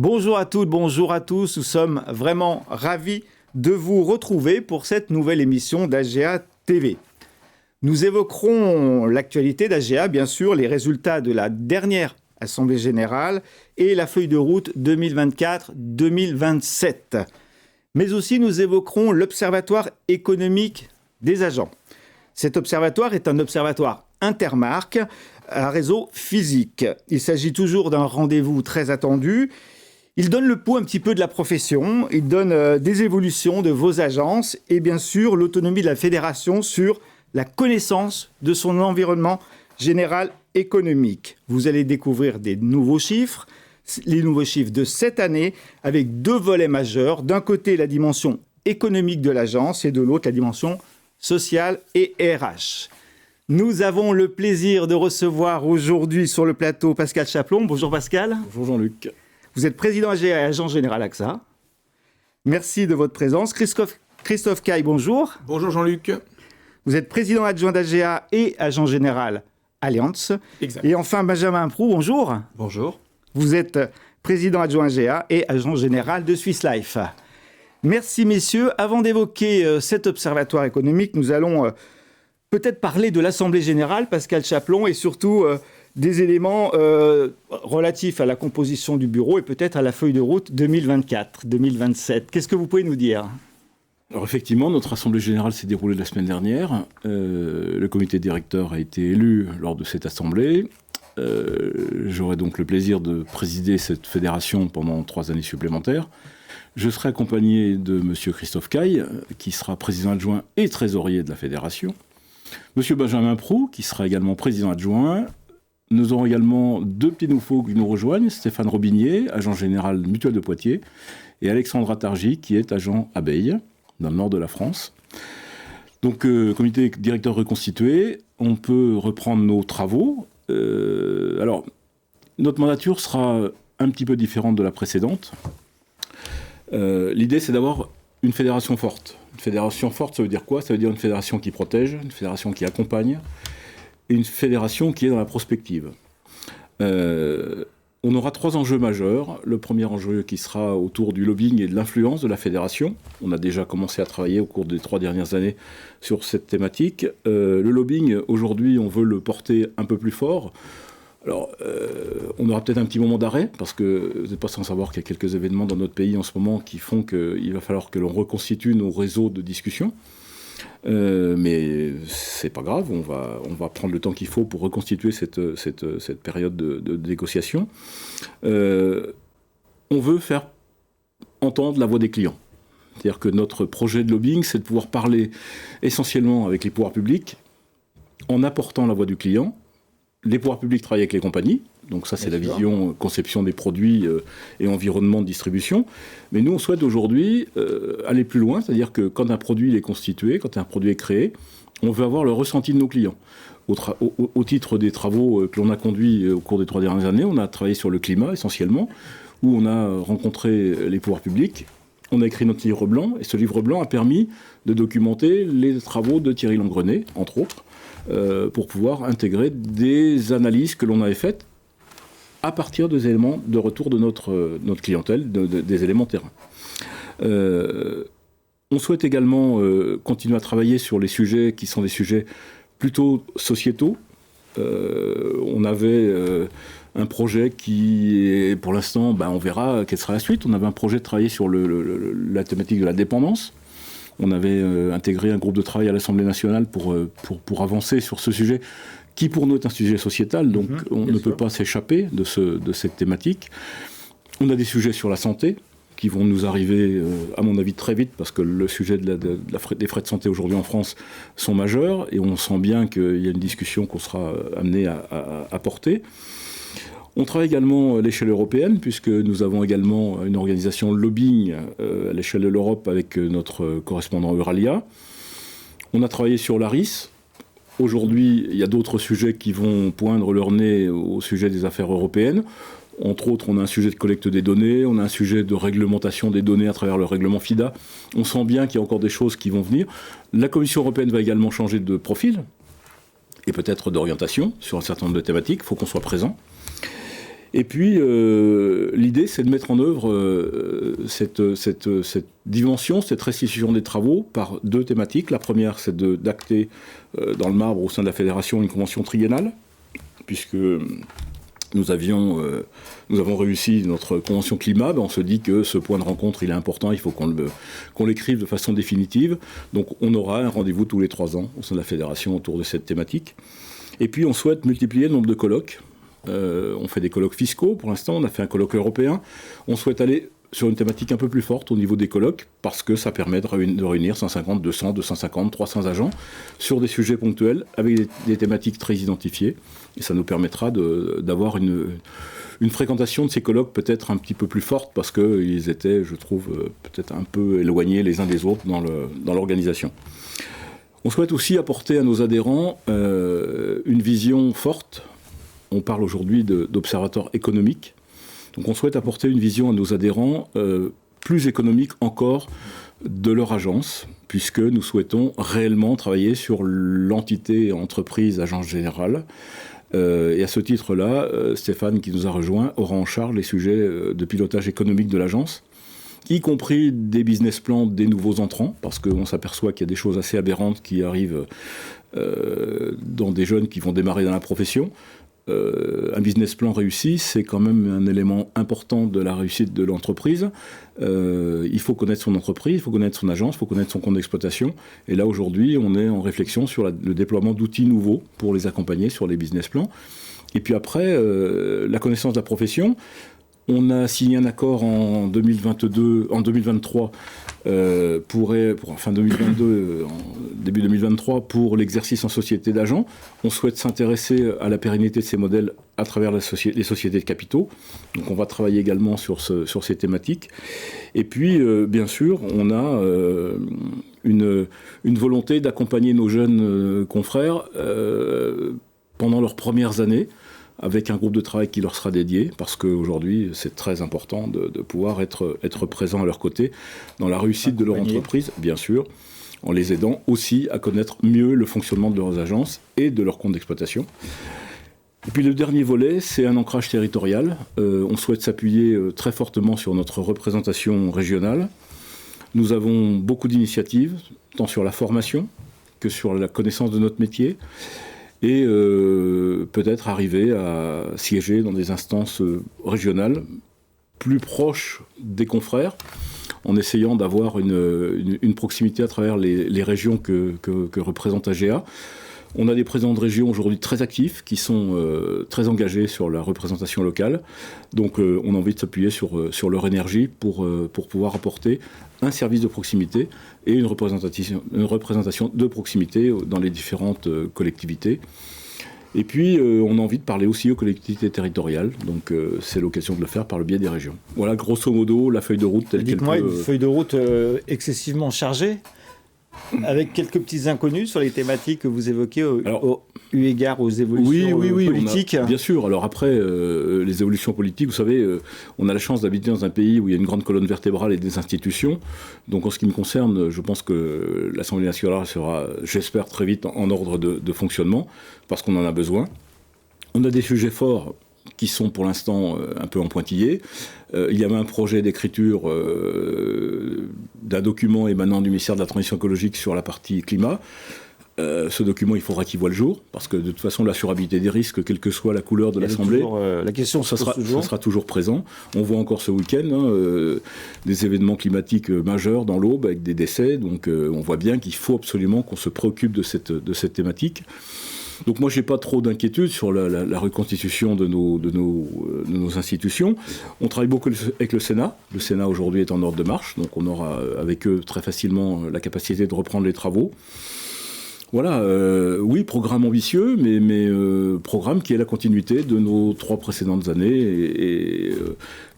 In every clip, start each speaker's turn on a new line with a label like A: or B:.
A: Bonjour à toutes, bonjour à tous. Nous sommes vraiment ravis de vous retrouver pour cette nouvelle émission d'AGA TV. Nous évoquerons l'actualité d'AGA, bien sûr, les résultats de la dernière Assemblée Générale et la feuille de route 2024-2027. Mais aussi, nous évoquerons l'Observatoire économique des agents. Cet observatoire est un observatoire intermarque à réseau physique. Il s'agit toujours d'un rendez-vous très attendu. Il donne le pouls un petit peu de la profession, il donne des évolutions de vos agences et bien sûr l'autonomie de la fédération sur la connaissance de son environnement général économique. Vous allez découvrir des nouveaux chiffres, les nouveaux chiffres de cette année avec deux volets majeurs. D'un côté, la dimension économique de l'agence et de l'autre, la dimension sociale et RH. Nous avons le plaisir de recevoir aujourd'hui sur le plateau Pascal Chaplon. Bonjour Pascal.
B: Bonjour Jean-Luc.
A: Vous êtes président AGA et agent général AXA. Merci de votre présence. Christophe Caille, bonjour.
B: Bonjour Jean-Luc.
A: Vous êtes président adjoint d'AGA et agent général Allianz.
B: Exact.
A: Et enfin Benjamin Prou, bonjour.
B: Bonjour.
A: Vous êtes président adjoint AGA et agent général de Swiss Life. Merci messieurs. Avant d'évoquer cet observatoire économique, nous allons peut-être parler de l'Assemblée Générale, Pascal Chaplon, et surtout des éléments relatifs à la composition du bureau et peut-être à la feuille de route 2024-2027. Qu'est-ce que vous pouvez nous dire ?
B: Alors effectivement, notre Assemblée Générale s'est déroulée la semaine dernière. Le comité directeur a été élu lors de cette Assemblée. J'aurai donc le plaisir de présider cette fédération pendant 3 années supplémentaires. Je serai accompagné de M. Christophe Caille, qui sera président adjoint et trésorier de la fédération. M. Benjamin Prou, qui sera également président adjoint. Nous aurons également 2 petits nouveaux qui nous rejoignent, Stéphane Robinier, agent général Mutuelle de Poitiers, et Alexandre Attargy, qui est agent abeille, dans le nord de la France. Donc, comité directeur reconstitué, on peut reprendre nos travaux. Alors, notre mandature sera un petit peu différente de la précédente. L'idée, c'est d'avoir une fédération forte. Une fédération forte, ça veut dire quoi ? Ça veut dire une fédération qui protège, une fédération qui accompagne, et une fédération qui est dans la prospective. On aura 3 enjeux majeurs. Le premier enjeu qui sera autour du lobbying et de l'influence de la fédération. On a déjà commencé à travailler au cours des 3 dernières années sur cette thématique. Le lobbying, aujourd'hui, on veut le porter un peu plus fort. Alors, on aura peut-être un petit moment d'arrêt, parce que vous n'êtes pas sans savoir qu'il y a quelques événements dans notre pays en ce moment qui font qu'il va falloir que l'on reconstitue nos réseaux de discussion. Mais c'est pas grave, on va prendre le temps qu'il faut pour reconstituer cette période de négociation. On veut faire entendre la voix des clients. C'est-à-dire que notre projet de lobbying, c'est de pouvoir parler essentiellement avec les pouvoirs publics en apportant la voix du client. Les pouvoirs publics travaillent avec les compagnies, donc ça c'est la vision conception des produits et environnement de distribution. Mais nous on souhaite aujourd'hui aller plus loin, c'est-à-dire que quand un produit est constitué, quand un produit est créé, on veut avoir le ressenti de nos clients. Au titre des travaux que l'on a conduits au cours des 3 dernières années, on a travaillé sur le climat essentiellement, où on a rencontré les pouvoirs publics. On a écrit notre livre blanc, et ce livre blanc a permis de documenter les travaux de Thierry Langrenay, entre autres, pour pouvoir intégrer des analyses que l'on avait faites à partir des éléments de retour de notre clientèle, des éléments terrain. On souhaite également continuer à travailler sur les sujets qui sont des sujets plutôt sociétaux. On avait un projet qui est, pour l'instant, on verra quelle sera la suite. On avait un projet de travailler sur la thématique de la dépendance. On avait intégré un groupe de travail à l'Assemblée nationale pour avancer sur ce sujet, qui pour nous est un sujet sociétal, donc on ne peut pas s'échapper de cette thématique. On a des sujets sur la santé qui vont nous arriver, à mon avis, très vite, parce que le sujet des frais de santé aujourd'hui en France sont majeurs, et on sent bien qu'il y a une discussion qu'on sera amené à porter. On travaille également à l'échelle européenne, puisque nous avons également une organisation lobbying à l'échelle de l'Europe avec notre correspondant Euralia. On a travaillé sur l'ARIS. Aujourd'hui, il y a d'autres sujets qui vont poindre leur nez au sujet des affaires européennes. Entre autres, on a un sujet de collecte des données, on a un sujet de réglementation des données à travers le règlement FIDA. On sent bien qu'il y a encore des choses qui vont venir. La Commission européenne va également changer de profil et peut-être d'orientation sur un certain nombre de thématiques. Il faut qu'on soit présent. Et puis, l'idée, c'est de mettre en œuvre cette dimension, cette restitution des travaux par 2 thématiques. La première, c'est d'acter dans le marbre, au sein de la Fédération, une convention triennale, puisque nous avons réussi notre convention climat. On se dit que ce point de rencontre, il est important, il faut qu'on l'écrive de façon définitive. Donc, on aura un rendez-vous tous les 3 ans au sein de la Fédération autour de cette thématique. Et puis, on souhaite multiplier le nombre de colloques. On fait des colloques fiscaux pour l'instant, on a fait un colloque européen. On souhaite aller sur une thématique un peu plus forte au niveau des colloques, parce que ça permet de réunir 150, 200, 250, 300 agents sur des sujets ponctuels avec des thématiques très identifiées. Et ça nous permettra d'avoir une fréquentation de ces colloques peut-être un petit peu plus forte, parce qu'ils étaient, je trouve, peut-être un peu éloignés les uns des autres dans l'organisation. On souhaite aussi apporter à nos adhérents une vision forte. On parle aujourd'hui d'observatoire économique. Donc on souhaite apporter une vision à nos adhérents plus économique encore de leur agence, puisque nous souhaitons réellement travailler sur l'entité entreprise agence générale. Et à ce titre-là, Stéphane, qui nous a rejoint, aura en charge les sujets de pilotage économique de l'agence, y compris des business plans des nouveaux entrants, parce qu'on s'aperçoit qu'il y a des choses assez aberrantes qui arrivent dans des jeunes qui vont démarrer dans la profession. Un business plan réussi, c'est quand même un élément important de la réussite de l'entreprise. Il faut connaître son entreprise, il faut connaître son agence, il faut connaître son compte d'exploitation. Et là, aujourd'hui, on est en réflexion sur le déploiement d'outils nouveaux pour les accompagner sur les business plans. Et puis après, la connaissance de la profession. On a signé un accord en 2023 fin 2022, début 2023, pour l'exercice en société d'agents. On souhaite s'intéresser à la pérennité de ces modèles à travers les sociétés de capitaux. Donc on va travailler également sur ces thématiques. Et puis, bien sûr, on a une volonté d'accompagner nos jeunes confrères pendant leurs premières années, avec un groupe de travail qui leur sera dédié, parce qu'aujourd'hui, c'est très important de pouvoir être présent à leur côté dans la réussite de leur entreprise, bien sûr, en les aidant aussi à connaître mieux le fonctionnement de leurs agences et de leur compte d'exploitation. Et puis le dernier volet, c'est un ancrage territorial. On souhaite s'appuyer très fortement sur notre représentation régionale. Nous avons beaucoup d'initiatives, tant sur la formation que sur la connaissance de notre métier, et peut-être arriver à siéger dans des instances régionales plus proches des confrères, en essayant d'avoir une proximité à travers les régions que représente AGA. On a des présidents de région aujourd'hui très actifs, qui sont très engagés sur la représentation locale. Donc on a envie de s'appuyer sur leur énergie pour pouvoir apporter un service de proximité et une représentation de proximité dans les différentes collectivités. Et puis, on a envie de parler aussi aux collectivités territoriales. Donc, c'est l'occasion de le faire par le biais des régions. Voilà, grosso modo, la feuille de route telle qu'elle peut...
A: Dites-moi, une feuille de route excessivement chargée, avec quelques petits inconnus sur les thématiques que vous évoquez eu égard aux évolutions politiques.
B: Bien sûr. Alors après, les évolutions politiques, vous savez, on a la chance d'habiter dans un pays où il y a une grande colonne vertébrale et des institutions. Donc en ce qui me concerne, je pense que l'Assemblée nationale sera, j'espère, très vite en ordre de fonctionnement, parce qu'on en a besoin. On a des sujets forts qui sont pour l'instant un peu en pointillés. Il y avait un projet d'écriture d'un document émanant du ministère de la Transition écologique sur la partie climat. Ce document, il faudra qu'il voie le jour, parce que de toute façon, l'assurabilité des risques, quelle que soit la couleur de l'Assemblée,
A: la question ça
B: sera toujours présent. On voit encore ce week-end des événements climatiques majeurs dans l'Aube avec des décès, donc on voit bien qu'il faut absolument qu'on se préoccupe de cette thématique. Donc moi, je n'ai pas trop d'inquiétude sur la reconstitution de nos institutions. On travaille beaucoup avec le Sénat. Le Sénat, aujourd'hui, est en ordre de marche. Donc on aura avec eux très facilement la capacité de reprendre les travaux. Voilà, oui, programme ambitieux, mais programme qui est la continuité de nos 3 précédentes années et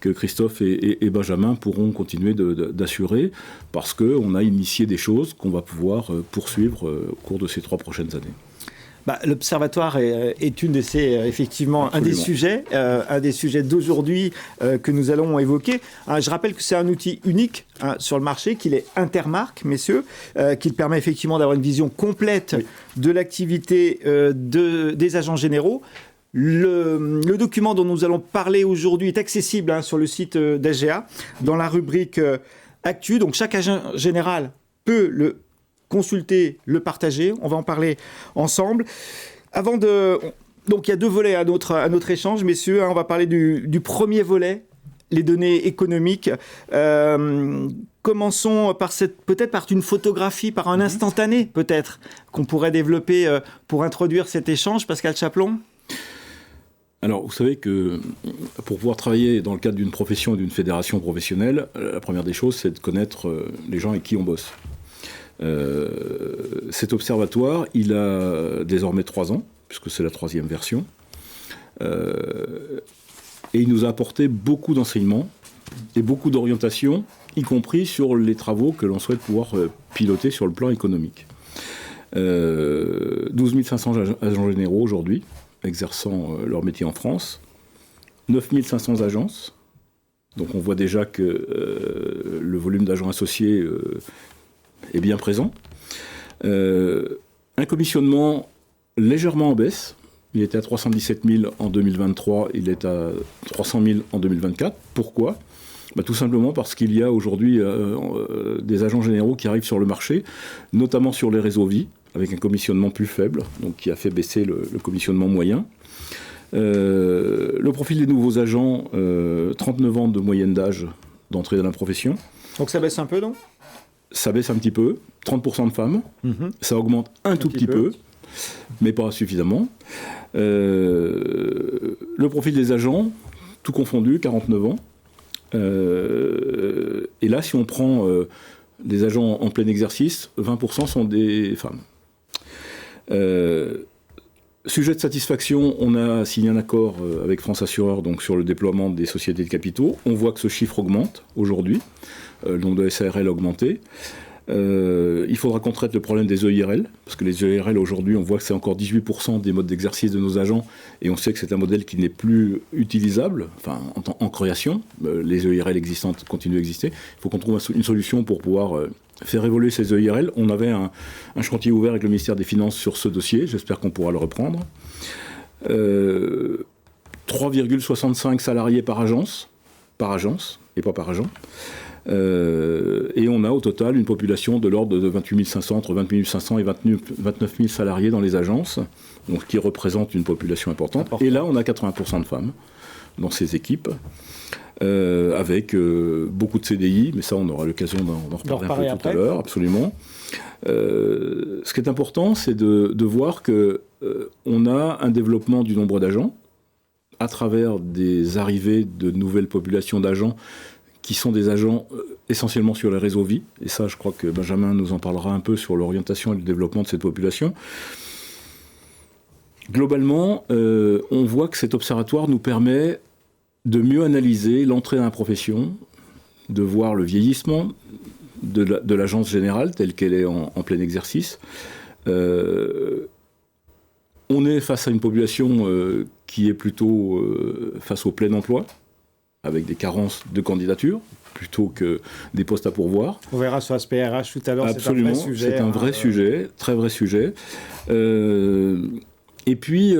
B: que Christophe et Benjamin pourront continuer d'assurer, parce qu'on a initié des choses qu'on va pouvoir poursuivre au cours de ces 3 prochaines années.
A: L'observatoire est effectivement
B: Absolument.
A: un des sujets d'aujourd'hui que nous allons évoquer. Je rappelle que c'est un outil unique sur le marché, qu'il est intermarque, messieurs, qu'il permet effectivement d'avoir une vision complète de l'activité des agents généraux. Le document dont nous allons parler aujourd'hui est accessible sur le site d'AGA, dans la rubrique Actu. Donc chaque agent général peut le consulter, le partager. On va en parler ensemble. Donc il y a deux volets à notre échange, messieurs. On va parler du premier volet, les données économiques. Commençons peut-être par une photographie, par un instantané peut-être, qu'on pourrait développer pour introduire cet échange. Pascal Chaplon.
B: Alors, vous savez que pour pouvoir travailler dans le cadre d'une profession et d'une fédération professionnelle, la première des choses, c'est de connaître les gens avec qui on bosse. Cet observatoire, il a désormais 3 ans, puisque c'est la 3e version. Et il nous a apporté beaucoup d'enseignements et beaucoup d'orientations, y compris sur les travaux que l'on souhaite pouvoir piloter sur le plan économique. 12 500 agents généraux aujourd'hui, exerçant leur métier en France, 9 500 agences. Donc on voit déjà que le volume d'agents associés est bien présent. Un commissionnement légèrement en baisse. Il était à 317 000 en 2023, il est à 300 000 en 2024. Pourquoi ? Tout simplement parce qu'il y a aujourd'hui des agents généraux qui arrivent sur le marché, notamment sur les réseaux vie, avec un commissionnement plus faible, donc qui a fait baisser le commissionnement moyen. Le profil des nouveaux agents, 39 ans de moyenne d'âge d'entrée dans la profession.
A: Donc ça baisse un peu, non ?
B: Ça baisse un petit peu, 30% de femmes, ça augmente un tout petit peu, mais pas suffisamment. Le profil des agents, tout confondu, 49 ans. Et là, si on prend des agents en plein exercice, 20% sont des femmes. Sujet de satisfaction, on a signé un accord avec France Assureur donc sur le déploiement des sociétés de capitaux. On voit que ce chiffre augmente aujourd'hui. Le nombre de SARL a augmenté. Il faudra qu'on traite le problème des EIRL, parce que les EIRL aujourd'hui, on voit que c'est encore 18% des modes d'exercice de nos agents, et on sait que c'est un modèle qui n'est plus utilisable, enfin en création. Les EIRL existantes continuent d'exister. Il faut qu'on trouve une solution pour pouvoir faire évoluer ces EIRL. On avait un chantier ouvert avec le ministère des Finances sur ce dossier, j'espère qu'on pourra le reprendre. 3,65 salariés par agence, et pas par agent. Et on a au total une population de l'ordre de 28 500, entre 28 500 et 29 000 salariés dans les agences, donc qui représente une population importante. Et là, on a 80% de femmes dans ces équipes, avec beaucoup de CDI, mais ça, on aura l'occasion d'en reparler un peu tout à l'heure, absolument. Ce qui est important, c'est de voir qu'on a un développement du nombre d'agents à travers des arrivées de nouvelles populations d'agents qui sont des agents essentiellement sur les réseaux vie. Et ça, je crois que Benjamin nous en parlera un peu sur l'orientation et le développement de cette population. Globalement, on voit que cet observatoire nous permet de mieux analyser l'entrée dans la profession, de voir le vieillissement de l'agence générale telle qu'elle est en plein exercice. On est face à une population qui est plutôt face au plein emploi, avec des carences de candidatures, plutôt que des postes à pourvoir.
A: On verra sur l'aspect RH tout à l'heure,
B: absolument, c'est un vrai sujet, très vrai sujet. Et puis,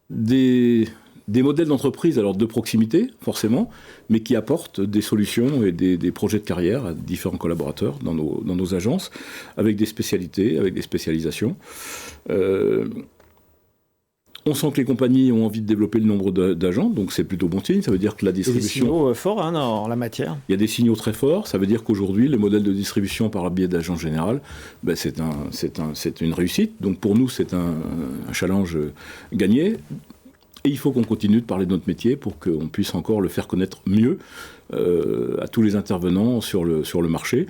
B: des modèles d'entreprise, alors de proximité, forcément, mais qui apportent des solutions et des projets de carrière à différents collaborateurs dans nos agences, avec des spécialités, avec des spécialisations. On sent que les compagnies ont envie de développer le nombre d'agents, donc c'est plutôt bon signe. Ça veut dire que la distribution...
A: Il y a des signaux forts en la matière.
B: Il y a des signaux très forts. Ça veut dire qu'aujourd'hui, le modèle de distribution par biais d'agents général, c'est une réussite. Donc pour nous, c'est un challenge gagné. Et il faut qu'on continue de parler de notre métier pour qu'on puisse encore le faire connaître mieux à tous les intervenants sur le marché,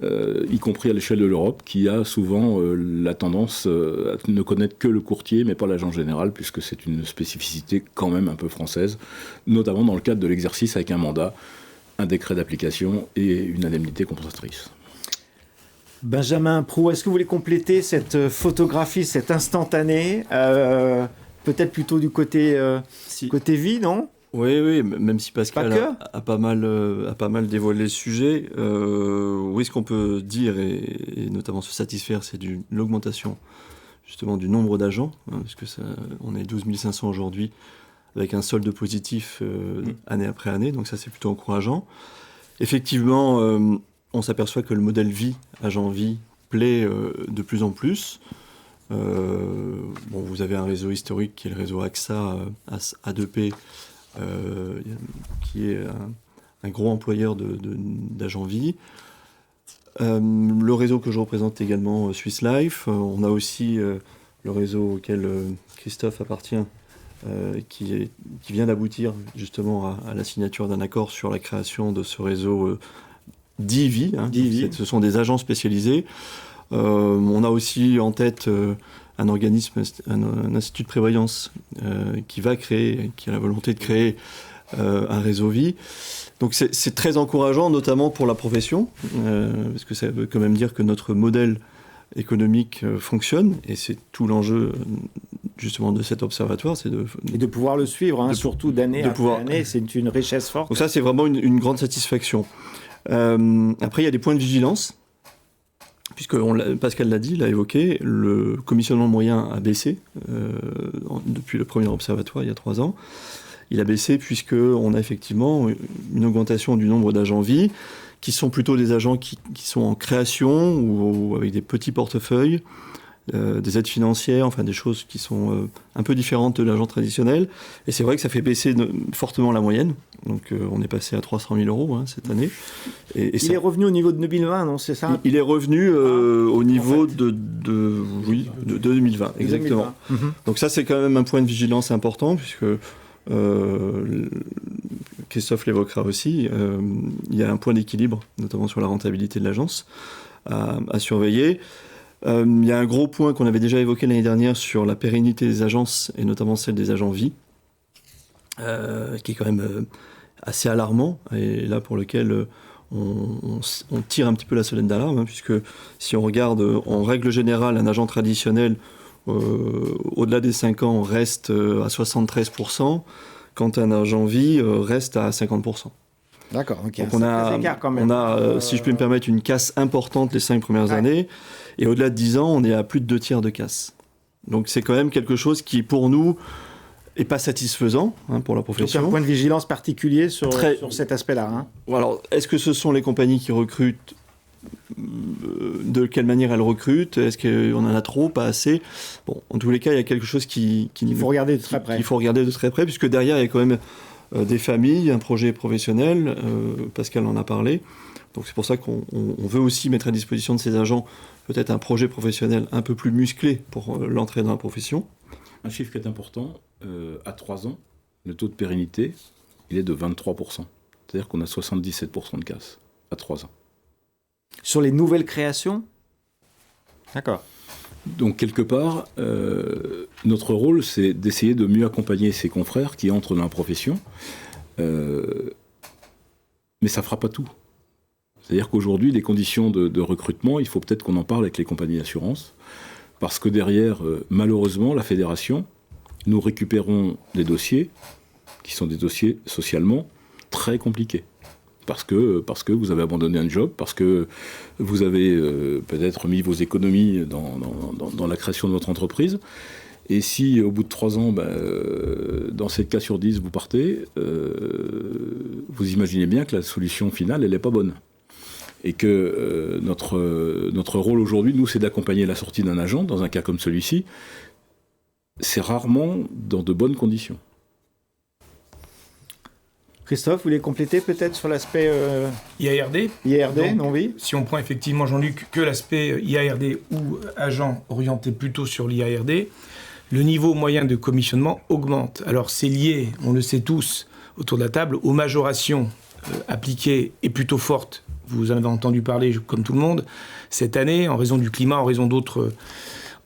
B: y compris à l'échelle de l'Europe, qui a souvent la tendance à ne connaître que le courtier, mais pas l'agent général, puisque c'est une spécificité quand même un peu française, notamment dans le cadre de l'exercice avec un mandat, un décret d'application et une indemnité compensatrice.
A: Benjamin Proulx, est-ce que vous voulez compléter cette photographie, cet instantané peut-être plutôt du côté vie, non ?
C: Oui, même si Pascal a pas mal dévoilé le sujet, oui, ce qu'on peut dire et notamment se satisfaire, c'est l'augmentation justement du nombre d'agents, parce que on est 12 500 aujourd'hui, avec un solde positif année après année, donc ça c'est plutôt encourageant. Effectivement, on s'aperçoit que le modèle vie, agent vie, plaît de plus en plus. Vous avez un réseau historique qui est le réseau AXA, A2P, qui est un gros employeur d'agents vie. Le réseau que je représente également, Swiss Life. On a aussi le réseau auquel Christophe appartient, qui vient d'aboutir justement à la signature d'un accord sur la création de ce réseau d'IVI. Ce sont des agents spécialisés. On a aussi en tête un organisme, un institut de prévoyance qui a la volonté de créer un réseau vie. Donc c'est très encourageant, notamment pour la profession, parce que ça veut quand même dire que notre modèle économique fonctionne, et c'est tout l'enjeu justement de cet observatoire, c'est
A: de pouvoir le suivre, surtout d'année après année, c'est une richesse forte.
C: Donc ça, c'est vraiment une grande satisfaction. Après, il y a des points de vigilance, puisque Pascal l'a évoqué, le commissionnement moyen a baissé depuis le premier observatoire il y a 3 ans. Il a baissé puisqu'on a effectivement une augmentation du nombre d'agents vie, qui sont plutôt des agents qui sont en création ou avec des petits portefeuilles, des aides financières, enfin des choses qui sont un peu différentes de l'agent traditionnel. Et c'est vrai que ça fait baisser fortement la moyenne. Donc on est passé à 300 000 euros cette année.
A: Et il est revenu au niveau de 2020, non, c'est ça ?
C: Il est revenu au niveau de 2020, exactement. 2020. Donc ça, c'est quand même un point de vigilance important, puisque Christophe l'évoquera aussi, il y a un point d'équilibre, notamment sur la rentabilité de l'agence, à surveiller. Il y a un gros point qu'on avait déjà évoqué l'année dernière sur la pérennité des agences, et notamment celle des agents vie, qui est quand même assez alarmant, et là pour lequel on tire un petit peu la sonnette d'alarme, puisque si on regarde en règle générale un agent traditionnel, au-delà des 5 ans, reste à 73%, quand un agent vie reste à 50%.
A: D'accord, ok.
C: Donc on a, si je peux me permettre, une casse importante les 5 premières années, et au-delà de 10 ans, on est à plus de 2/3 de casse. Donc c'est quand même quelque chose qui, pour nous, n'est pas satisfaisant pour la profession.
A: Donc un point de vigilance particulier sur cet aspect-là.
C: Alors, est-ce que ce sont les compagnies qui recrutent ? De quelle manière elles recrutent ? Est-ce qu'on en a trop, pas assez ? Bon, en tous les cas, il y a quelque chose qu'il
A: faut regarder de très près.
C: Il faut regarder de très près, puisque derrière, il y a quand même des familles, un projet professionnel. Pascal en a parlé. Donc c'est pour ça qu'on veut aussi mettre à disposition de ces agents peut-être un projet professionnel un peu plus musclé pour l'entrée dans la profession.
B: Un chiffre qui est important, à 3 ans, le taux de pérennité, il est de 23%. C'est-à-dire qu'on a 77% de casse à 3 ans.
A: Sur les nouvelles créations ? D'accord.
B: Donc, quelque part, notre rôle, c'est d'essayer de mieux accompagner ces confrères qui entrent dans la profession. Mais ça ne fera pas tout. C'est-à-dire qu'aujourd'hui, les conditions de recrutement, il faut peut-être qu'on en parle avec les compagnies d'assurance. Parce que derrière, malheureusement, la fédération, nous récupérons des dossiers qui sont des dossiers socialement très compliqués. Parce que vous avez abandonné un job, parce que vous avez peut-être mis vos économies dans la création de votre entreprise. Et si au bout de 3 ans, dans 7 cas sur 10, vous partez, vous imaginez bien que la solution finale, elle n'est pas bonne. Et que notre rôle aujourd'hui, nous, c'est d'accompagner la sortie d'un agent, dans un cas comme celui-ci. C'est rarement dans de bonnes conditions.
A: Christophe, vous voulez compléter peut-être sur l'aspect
D: IARD,
A: donc, non, oui.
D: Si on prend effectivement, Jean-Luc, que l'aspect IARD ou agent orienté plutôt sur l'IARD, le niveau moyen de commissionnement augmente. Alors c'est lié, on le sait tous autour de la table, aux majorations appliquées et plutôt fortes. Vous en avez entendu parler comme tout le monde cette année, en raison du climat, en raison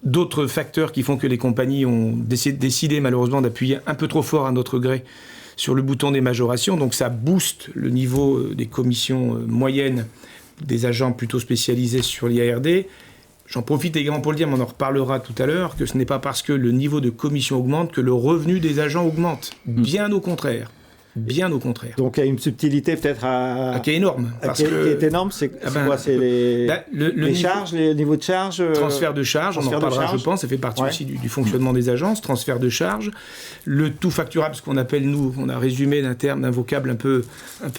D: d'autres facteurs qui font que les compagnies ont décidé malheureusement d'appuyer un peu trop fort à notre gré sur le bouton des majorations, donc ça booste le niveau des commissions moyennes des agents plutôt spécialisés sur l'IARD. J'en profite également pour le dire, mais on en reparlera tout à l'heure, que ce n'est pas parce que le niveau de commission augmente que le revenu des agents augmente. Bien au contraire. Bien au contraire.
A: Donc il y a une subtilité peut-être
D: Qui est énorme.
A: qui est énorme, c'est quoi? C'est les charges, les niveaux de charge
D: Transfert de charge, on en reparlera, je pense, ça fait partie aussi du fonctionnement des agences, transfert de charge, le tout facturable, ce qu'on appelle, nous, on a résumé d'un vocable un peu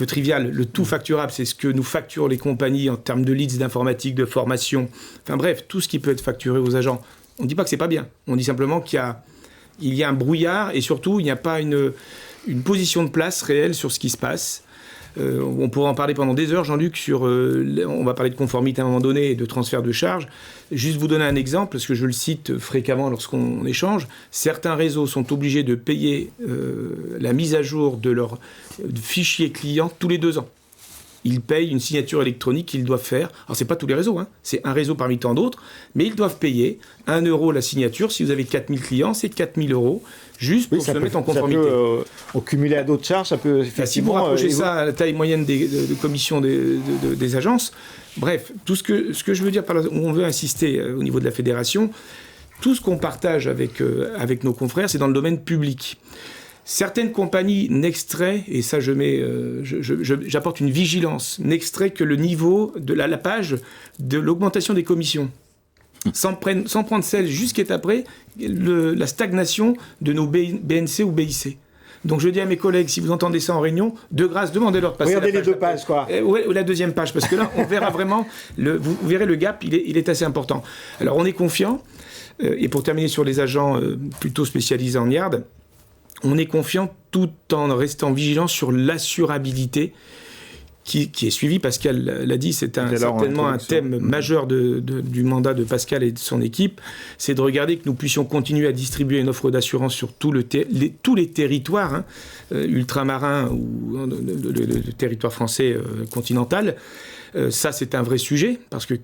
D: trivial, le tout facturable, c'est ce que nous facturent les compagnies en termes de leads, d'informatique, de formation, enfin bref, tout ce qui peut être facturé aux agents. On ne dit pas que c'est pas bien, on dit simplement qu'il y a un brouillard et surtout, il n'y a pas une position de place réelle sur ce qui se passe. On pourrait en parler pendant des heures, Jean-Luc, on va parler de conformité à un moment donné et de transfert de charge. Juste vous donner un exemple, parce que je le cite fréquemment lorsqu'on échange. Certains réseaux sont obligés de payer la mise à jour de leur fichier client tous les 2 ans. Ils payent une signature électronique qu'ils doivent faire. Alors, ce n'est pas tous les réseaux, c'est un réseau parmi tant d'autres, mais ils doivent payer 1 € la signature. Si vous avez 4000 clients, c'est 4000 €, juste pour se mettre en conformité.
A: Ça peut cumuler à d'autres charges, ça peut effectivement...
D: Si vous rapprochez ça à la taille moyenne de commission des agences, bref, tout ce que je veux dire par là, où on veut insister au niveau de la fédération, tout ce qu'on partage avec nos confrères, c'est dans le domaine public. Certaines compagnies n'extraient, et ça j'apporte une vigilance, n'extraient que le niveau de la page de l'augmentation des commissions. Sans prendre celle jusqu'à après la stagnation de nos BNC ou BIC. Donc je dis à mes collègues, si vous entendez ça en réunion, de grâce, demandez-leur de passer
A: regardez les 2 pages, quoi.
D: Ou la 2e page, parce que là, on verra vraiment, vous verrez le gap, il est assez important. Alors on est confiant, et pour terminer sur les agents plutôt spécialisés en IARD, on est confiant tout en restant vigilant sur l'assurabilité qui est suivie. Pascal l'a dit, c'est certainement un thème majeur du mandat de Pascal et de son équipe. C'est de regarder que nous puissions continuer à distribuer une offre d'assurance sur tous les territoires ultramarins ou le territoire français continental. Ça, c'est un vrai sujet parce que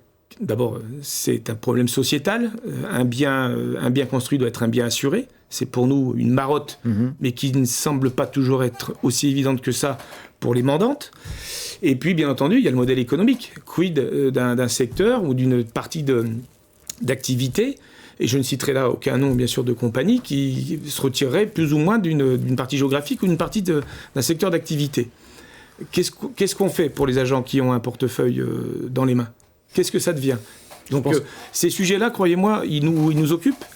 D: d'abord, c'est un problème sociétal. Un bien construit doit être un bien assuré. C'est pour nous une marotte, mais qui ne semble pas toujours être aussi évidente que ça pour les mandantes. Et puis, bien entendu, il y a le modèle économique. Quid d'un secteur ou d'une partie d'activité, et je ne citerai là aucun nom, bien sûr, de compagnie, qui se retirerait plus ou moins d'une partie géographique ou d'une partie d'un secteur d'activité. Qu'est-ce qu'on fait pour les agents qui ont un portefeuille dans les mains ? Qu'est-ce que ça devient ? Donc, ces sujets-là, croyez-moi, ils nous occupent.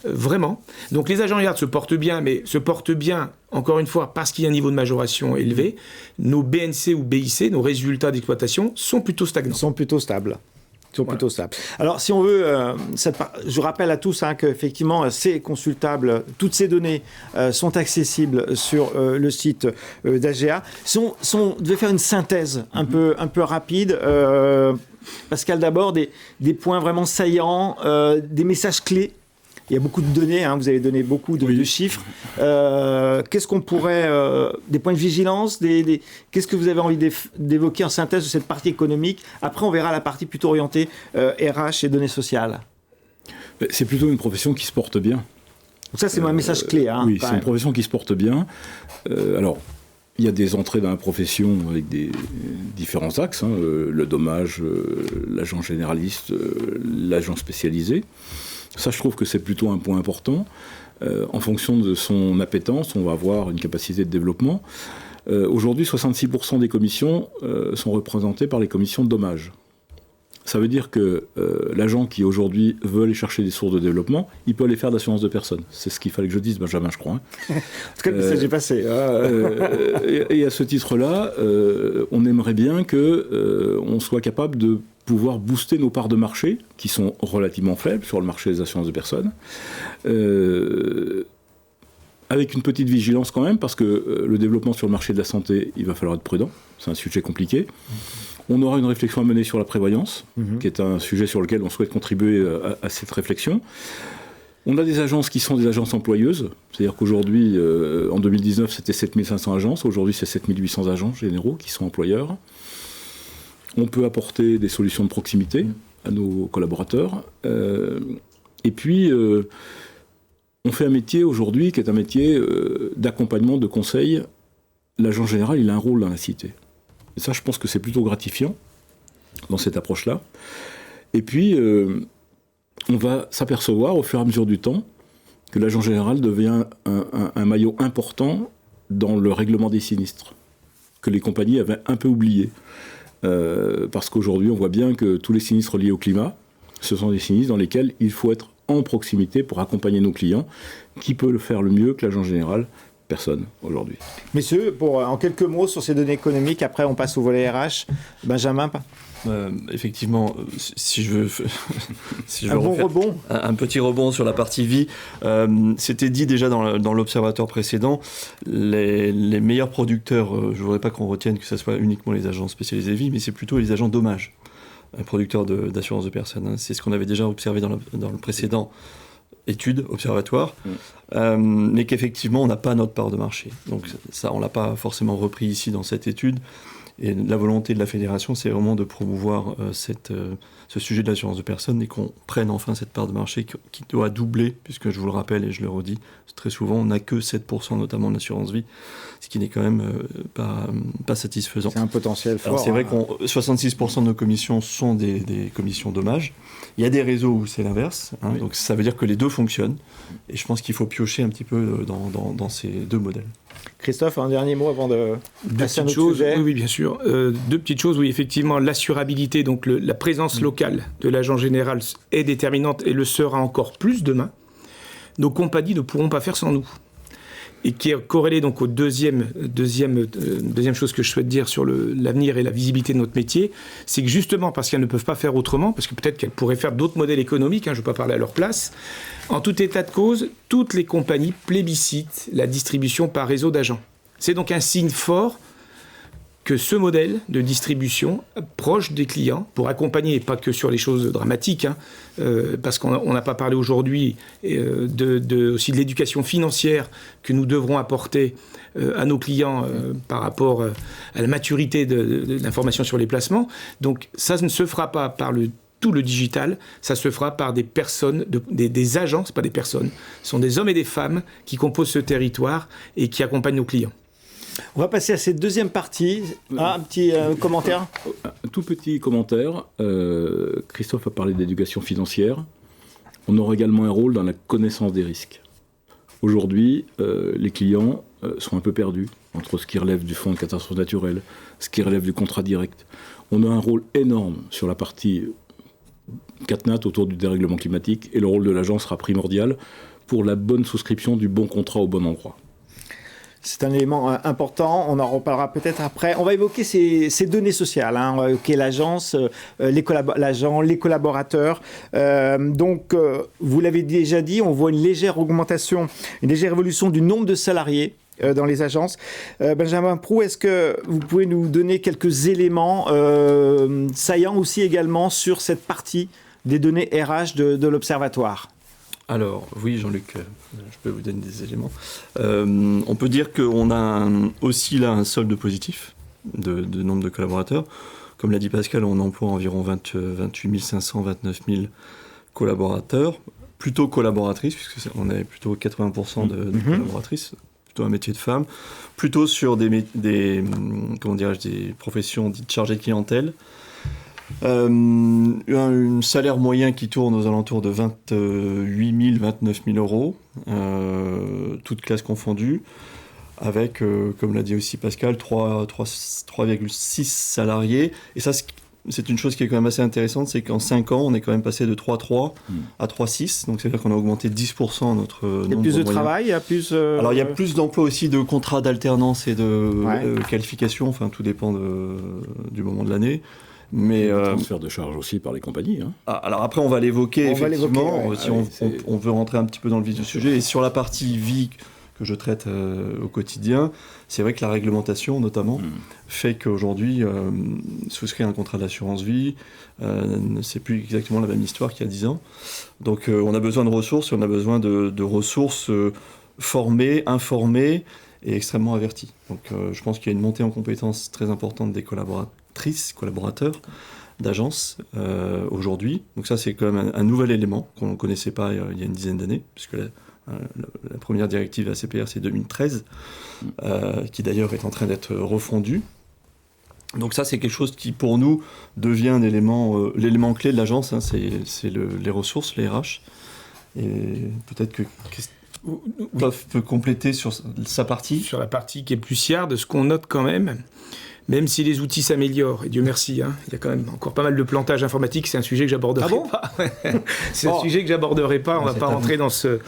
D: Vraiment. Donc les agents IARD se portent bien, mais se portent bien, encore une fois, parce qu'il y a un niveau de majoration élevé. Nos BNC ou BIC, nos résultats d'exploitation, sont plutôt stagnants.
A: Sont plutôt stables. Alors, si on veut, je rappelle à tous qu'effectivement, c'est consultable. Toutes ces données sont accessibles sur le site d'AGA. Si on devait faire une synthèse un peu rapide, Pascal, d'abord, des points vraiment saillants, des messages clés. Il y a beaucoup de données, vous avez donné beaucoup de chiffres. Qu'est-ce qu'on pourrait... des points de vigilance, qu'est-ce que vous avez envie d'évoquer en synthèse de cette partie économique ? Après, on verra la partie plutôt orientée RH et données sociales.
B: C'est plutôt une profession qui se porte bien.
A: Donc ça, c'est un message clé.
B: Oui, c'est une profession qui se porte bien. Alors, il y a des entrées dans la profession avec des différents axes. Le dommage, l'agent généraliste, l'agent spécialisé. Ça, je trouve que c'est plutôt un point important. En fonction de son appétence, on va avoir une capacité de développement. Aujourd'hui, 66% des commissions sont représentées par les commissions de dommages. Ça veut dire que l'agent qui aujourd'hui veut aller chercher des sources de développement, il peut aller faire d'assurance de personnes. C'est ce qu'il fallait que je dise, Benjamin, je crois.
A: En tout cas, le message est passé.
B: Et à ce titre-là, on aimerait bien qu'on soit capable de pouvoir booster nos parts de marché, qui sont relativement faibles sur le marché des assurances de personnes, avec une petite vigilance quand même, parce que le développement sur le marché de la santé, il va falloir être prudent, c'est un sujet compliqué. On aura une réflexion à mener sur la prévoyance, qui est un sujet sur lequel on souhaite contribuer à cette réflexion. On a des agences qui sont des agences employeuses, c'est-à-dire qu'aujourd'hui, en 2019, c'était 7500 agences, aujourd'hui c'est 7800 agents généraux qui sont employeurs. On peut apporter des solutions de proximité à nos collaborateurs. Et puis, on fait un métier aujourd'hui qui est un métier d'accompagnement, de conseil. L'agent général, il a un rôle dans la cité. Et ça, je pense que c'est plutôt gratifiant dans cette approche-là. Et puis, on va s'apercevoir au fur et à mesure du temps que l'agent général devient un maillot important dans le règlement des sinistres, que les compagnies avaient un peu oublié. Parce qu'aujourd'hui, on voit bien que tous les sinistres liés au climat, ce sont des sinistres dans lesquels il faut être en proximité pour accompagner nos clients. Qui peut le faire le mieux que l'agent général ? Personne aujourd'hui.
A: Messieurs, en quelques mots sur ces données économiques, après on passe au volet RH. Benjamin.
C: Effectivement, si je veux
A: un bon rebond.
C: Un petit rebond sur la partie vie, c'était dit déjà dans l'observatoire précédent, les meilleurs producteurs, je ne voudrais pas qu'on retienne que ce soit uniquement les agents spécialisés vie, mais c'est plutôt les agents dommages, producteurs d'assurance de personnes. C'est ce qu'on avait déjà observé dans le précédent étude, observatoire, mais qu'effectivement on n'a pas notre part de marché. Donc ça, on ne l'a pas forcément repris ici dans cette étude. Et la volonté de la fédération, c'est vraiment de promouvoir ce sujet de l'assurance de personnes et qu'on prenne enfin cette part de marché qui doit doubler, puisque je vous le rappelle et je le redis, très souvent on n'a que 7% notamment de l'assurance vie, ce qui n'est quand même pas satisfaisant.
A: C'est un potentiel fort.
C: Alors c'est vrai que 66% de nos commissions sont des commissions dommages. Il y a des réseaux où c'est l'inverse, oui. Donc ça veut dire que les deux fonctionnent. Et je pense qu'il faut piocher un petit peu dans ces deux modèles.
A: Christophe, un dernier mot avant de passer à notre sujet.
D: Oui, bien sûr. Deux petites choses. Oui, effectivement, l'assurabilité, donc la présence locale de l'agent général est déterminante et le sera encore plus demain. Nos compagnies ne pourront pas faire sans nous. Et qui est corrélé donc au deuxième chose que je souhaite dire sur l'avenir et la visibilité de notre métier, c'est que justement parce qu'elles ne peuvent pas faire autrement, parce que peut-être qu'elles pourraient faire d'autres modèles économiques, je ne vais pas parler à leur place, en tout état de cause, toutes les compagnies plébiscitent la distribution par réseau d'agents. C'est donc un signe fort que ce modèle de distribution proche des clients, pour accompagner, et pas que sur les choses dramatiques, parce qu'on n'a pas parlé aujourd'hui aussi de l'éducation financière que nous devrons apporter à nos clients par rapport à la maturité de l'information sur les placements. Donc ça ne se fera pas par tout le digital, ça se fera par des personnes, des agents, ce ne sont pas des personnes, ce sont des hommes et des femmes qui composent ce territoire et qui accompagnent nos clients.
A: On va passer à cette deuxième partie. Un petit commentaire ?
B: Un tout petit commentaire. Christophe a parlé d'éducation financière. On aura également un rôle dans la connaissance des risques. Aujourd'hui, les clients sont un peu perdus entre ce qui relève du fonds de catastrophe naturelle, ce qui relève du contrat direct. On a un rôle énorme sur la partie CatNat autour du dérèglement climatique et le rôle de l'agent sera primordial pour la bonne souscription du bon contrat au bon endroit.
A: C'est un élément important, on en reparlera peut-être après. On va évoquer ces données sociales, on va évoquer l'agence, l'agent, les collaborateurs. Vous l'avez déjà dit, on voit une légère augmentation, une légère évolution du nombre de salariés dans les agences. Benjamin Proux, est-ce que vous pouvez nous donner quelques éléments saillants aussi également sur cette partie des données RH de l'Observatoire ?
C: Alors, oui, Jean-Luc, je peux vous donner des éléments. On peut dire qu'on a aussi là un solde positif de nombre de collaborateurs. Comme l'a dit Pascal, on emploie environ 28 500, 29 000 collaborateurs, plutôt collaboratrices, puisqu'on est plutôt 80% de collaboratrices, plutôt un métier de femme, plutôt sur des professions dites chargées de clientèle. Un salaire moyen qui tourne aux alentours de 28 000, 29 000 euros, toutes classes confondues, avec, comme l'a dit aussi Pascal, 3,6 salariés. Et ça, c'est une chose qui est quand même assez intéressante, c'est qu'en 5 ans, on est quand même passé de 3,3 à 3,6. Donc, c'est-à-dire qu'on a augmenté 10% notre nombre moyen.
A: Il y a plus de travail, il y a plus...
C: Alors, il y a plus d'emplois aussi de contrats d'alternance et de qualification. Enfin, tout dépend du moment de l'année. Mais
B: transfert de charge aussi par les compagnies.
C: Alors après, on va l'évoquer, effectivement, si on veut rentrer un petit peu dans le vif du sujet. Et sur la partie vie que je traite au quotidien, c'est vrai que la réglementation, notamment, fait qu'aujourd'hui, souscrire un contrat d'assurance vie, c'est plus exactement la même histoire qu'il y a 10 ans. Donc on a besoin de ressources, et on a besoin de ressources formées, informées et extrêmement averties. Donc je pense qu'il y a une montée en compétences très importante des collaborateurs d'agences aujourd'hui. Donc ça, c'est quand même un nouvel élément qu'on ne connaissait pas il y a une dizaine d'années, puisque la première directive de la CPR, c'est 2013, qui d'ailleurs est en train d'être refondue. Donc ça, c'est quelque chose qui, pour nous, devient l'élément clé de l'agence, c'est les ressources, les RH. Et peut-être que Christophe peut compléter sur sa partie.
D: Sur la partie qui est plus de ce qu'on note quand même si les outils s'améliorent, et Dieu merci, hein, il y a quand même encore pas mal de plantage informatique, c'est un sujet que j'aborderai pas. C'est un sujet que j'aborderai pas, on va pas rentrer dans ces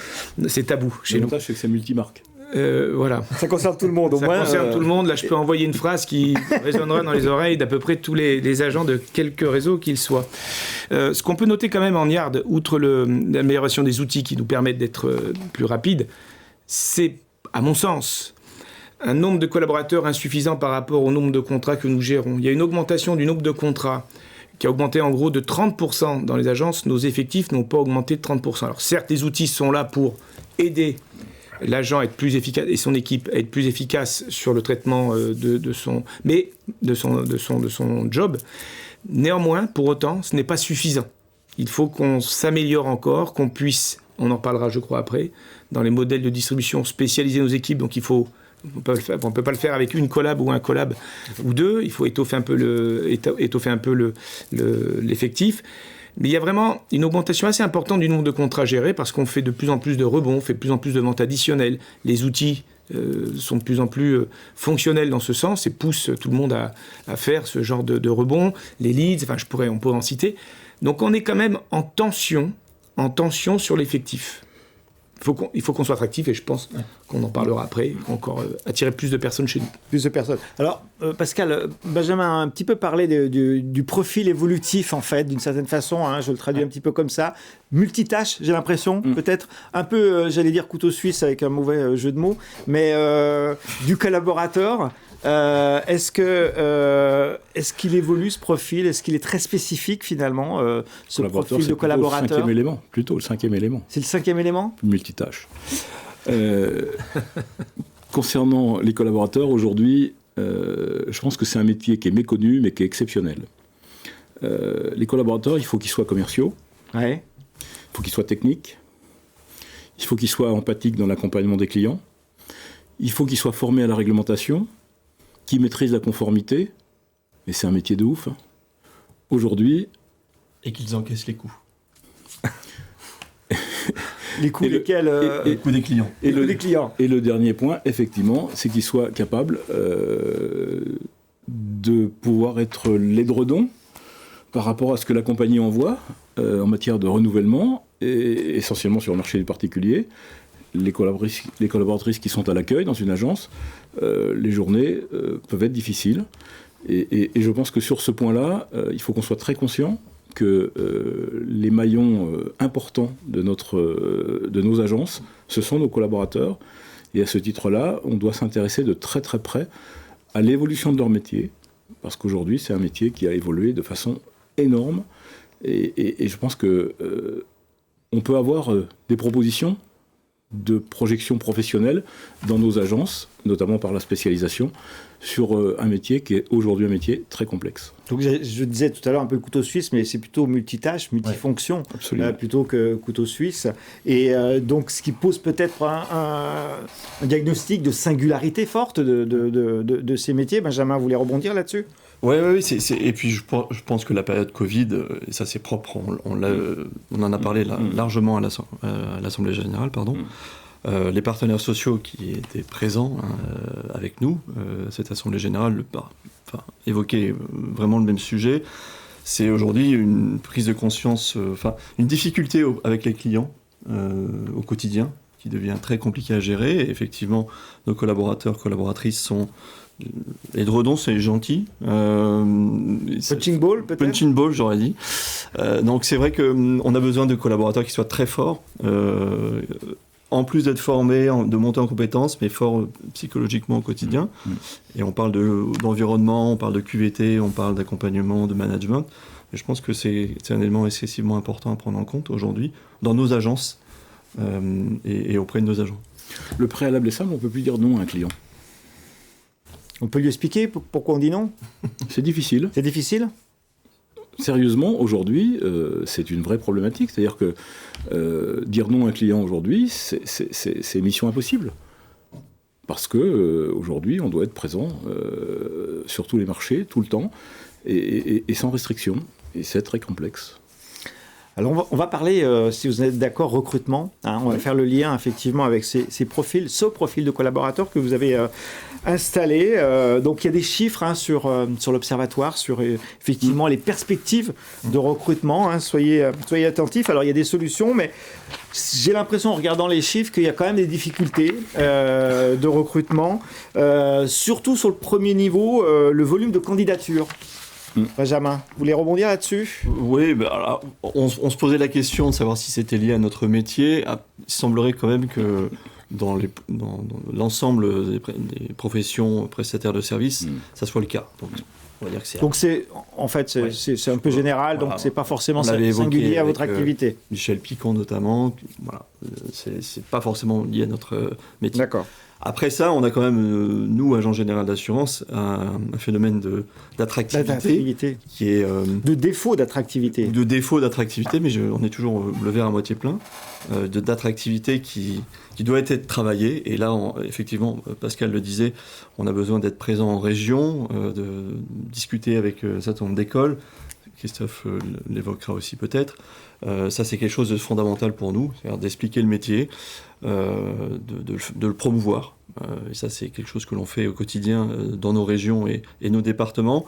D: tabous chez nous.
B: L'avantage, c'est que c'est multimarque.
D: Voilà.
A: Ça concerne tout le monde, au moins.
D: Ça concerne tout le monde. Là, je peux envoyer une phrase qui résonnera dans les oreilles d'à peu près tous les agents de quelques réseaux qu'ils soient. Ce qu'on peut noter quand même en Yard, outre l'amélioration des outils qui nous permettent d'être plus rapides, c'est, à mon sens, un nombre de collaborateurs insuffisant par rapport au nombre de contrats que nous gérons. Il y a une augmentation du nombre de contrats qui a augmenté en gros de 30% dans les agences. Nos effectifs n'ont pas augmenté de 30%. Alors certes, les outils sont là pour aider l'agent à être plus efficace et son équipe à être plus efficace sur le traitement de son job. Néanmoins, pour autant, ce n'est pas suffisant. Il faut qu'on s'améliore encore, qu'on puisse, on en parlera je crois après, dans les modèles de distribution, spécialiser nos équipes. Donc on peut pas le faire avec une collab ou un collab ou deux. Il faut étoffer un peu l'effectif. Mais il y a vraiment une augmentation assez importante du nombre de contrats gérés parce qu'on fait de plus en plus de rebonds, on fait de plus en plus de ventes additionnelles. Les outils sont de plus en plus fonctionnels dans ce sens et poussent tout le monde à faire ce genre de rebonds. Les leads, on pourrait en citer. Donc on est quand même en tension sur l'effectif. Il faut qu'on soit attractif et je pense qu'on en parlera après, encore attirer plus de personnes chez nous.
A: Plus de personnes. Alors, Pascal, Benjamin a un petit peu parlé du profil évolutif, en fait, d'une certaine façon, hein, je le traduis un petit peu comme ça. Multitâche, j'ai l'impression, peut-être un peu, j'allais dire couteau suisse avec un mauvais jeu de mots, mais du collaborateur. Est-ce qu'il évolue ce profil? Est-ce qu'il est très spécifique finalement, ce profil de collaborateur?
B: Plutôt le cinquième élément.
A: C'est le cinquième élément?
B: Multitâche. Concernant les collaborateurs, aujourd'hui, je pense que c'est un métier qui est méconnu mais qui est exceptionnel. Les collaborateurs, il faut qu'ils soient commerciaux, il faut qu'ils soient techniques, il faut qu'ils soient empathiques dans l'accompagnement des clients, il faut qu'ils soient formés à la réglementation, qui maîtrisent la conformité, mais c'est un métier de ouf. aujourd'hui.
C: Et qu'ils encaissent les coûts.
A: Les coûts desquels
C: les coûts des clients.
A: Et les clients.
B: Et le dernier point, effectivement, c'est qu'ils soient capables de pouvoir être l'édredon par rapport à ce que la compagnie envoie en matière de renouvellement, et essentiellement sur le marché du particulier. Les collaboratrices qui sont à l'accueil dans une agence, les journées peuvent être difficiles. Et je pense que sur ce point-là, il faut qu'on soit très conscient que les maillons importants de nos agences, ce sont nos collaborateurs. Et à ce titre-là, on doit s'intéresser de très très près à l'évolution de leur métier, parce qu'aujourd'hui, c'est un métier qui a évolué de façon énorme. Et je pense que on peut avoir des propositions de projection professionnelle dans nos agences, notamment par la spécialisation, sur un métier qui est aujourd'hui un métier très complexe.
A: Donc je disais tout à l'heure un peu le couteau suisse, mais c'est plutôt multitâche, multifonction, plutôt que couteau suisse. Et donc ce qui pose peut-être un diagnostic de singularité forte de ces métiers. Benjamin, vous voulez rebondir là-dessus ?
C: Oui. Et puis je pense que la période Covid, et ça c'est propre, on en a parlé largement à l'Assemblée Générale, pardon. Les partenaires sociaux qui étaient présents avec nous, cette Assemblée Générale, évoquaient vraiment le même sujet. C'est aujourd'hui une prise de conscience, une difficulté avec les clients au quotidien, qui devient très compliqué à gérer. Et effectivement, nos collaboratrices sont... Édredon, c'est gentil.
A: Punching ball, peut-être ?
C: Punching ball, j'aurais dit. Donc c'est vrai qu'on a besoin de collaborateurs qui soient très forts, en plus d'être formés, de monter en compétences, mais forts psychologiquement au quotidien. Et on parle d'environnement, on parle de QVT, on parle d'accompagnement, de management. Et je pense que c'est un élément excessivement important à prendre en compte aujourd'hui, dans nos agences et auprès de nos agents.
B: Le préalable est simple, on ne peut plus dire non à un client.
A: On peut lui expliquer pourquoi on dit non ?
B: C'est difficile.
A: C'est difficile ?
B: Sérieusement, aujourd'hui, c'est une vraie problématique. C'est-à-dire que dire non à un client aujourd'hui, c'est mission impossible. Parce que aujourd'hui, on doit être présent sur tous les marchés, tout le temps, et sans restriction. Et c'est très complexe.
A: Alors on va parler, si vous êtes d'accord, recrutement. On va faire le lien effectivement avec ce profil de collaborateurs que vous avez installé. Donc il y a des chiffres sur l'observatoire, sur effectivement les perspectives de recrutement. Soyez attentifs. Alors il y a des solutions, mais j'ai l'impression en regardant les chiffres qu'il y a quand même des difficultés de recrutement, surtout sur le premier niveau, le volume de candidatures. Benjamin, vous voulez rebondir là-dessus ?
C: Oui, alors, on se posait la question de savoir si c'était lié à notre métier. Il semblerait quand même que dans l'ensemble des professions prestataires de services, ça soit le cas. Donc, on va dire que c'est...
A: Donc c'est un peu général, voilà. Donc c'est pas forcément singulier à votre activité.
C: Michel Picon notamment, voilà, c'est pas forcément lié à notre métier.
A: D'accord.
C: Après ça, on a quand même, nous, agents généraux d'assurance, un phénomène d'attractivité qui est...
A: de défaut d'attractivité.
C: De défaut d'attractivité, mais on est toujours le verre à moitié plein, d'attractivité qui doit être travaillée. Et là, effectivement, Pascal le disait, on a besoin d'être présent en région, de discuter avec un certain nombre d'écoles. Christophe l'évoquera aussi peut-être. Ça, c'est quelque chose de fondamental pour nous, c'est-à-dire d'expliquer le métier, de le promouvoir. Et ça, c'est quelque chose que l'on fait au quotidien dans nos régions et nos départements.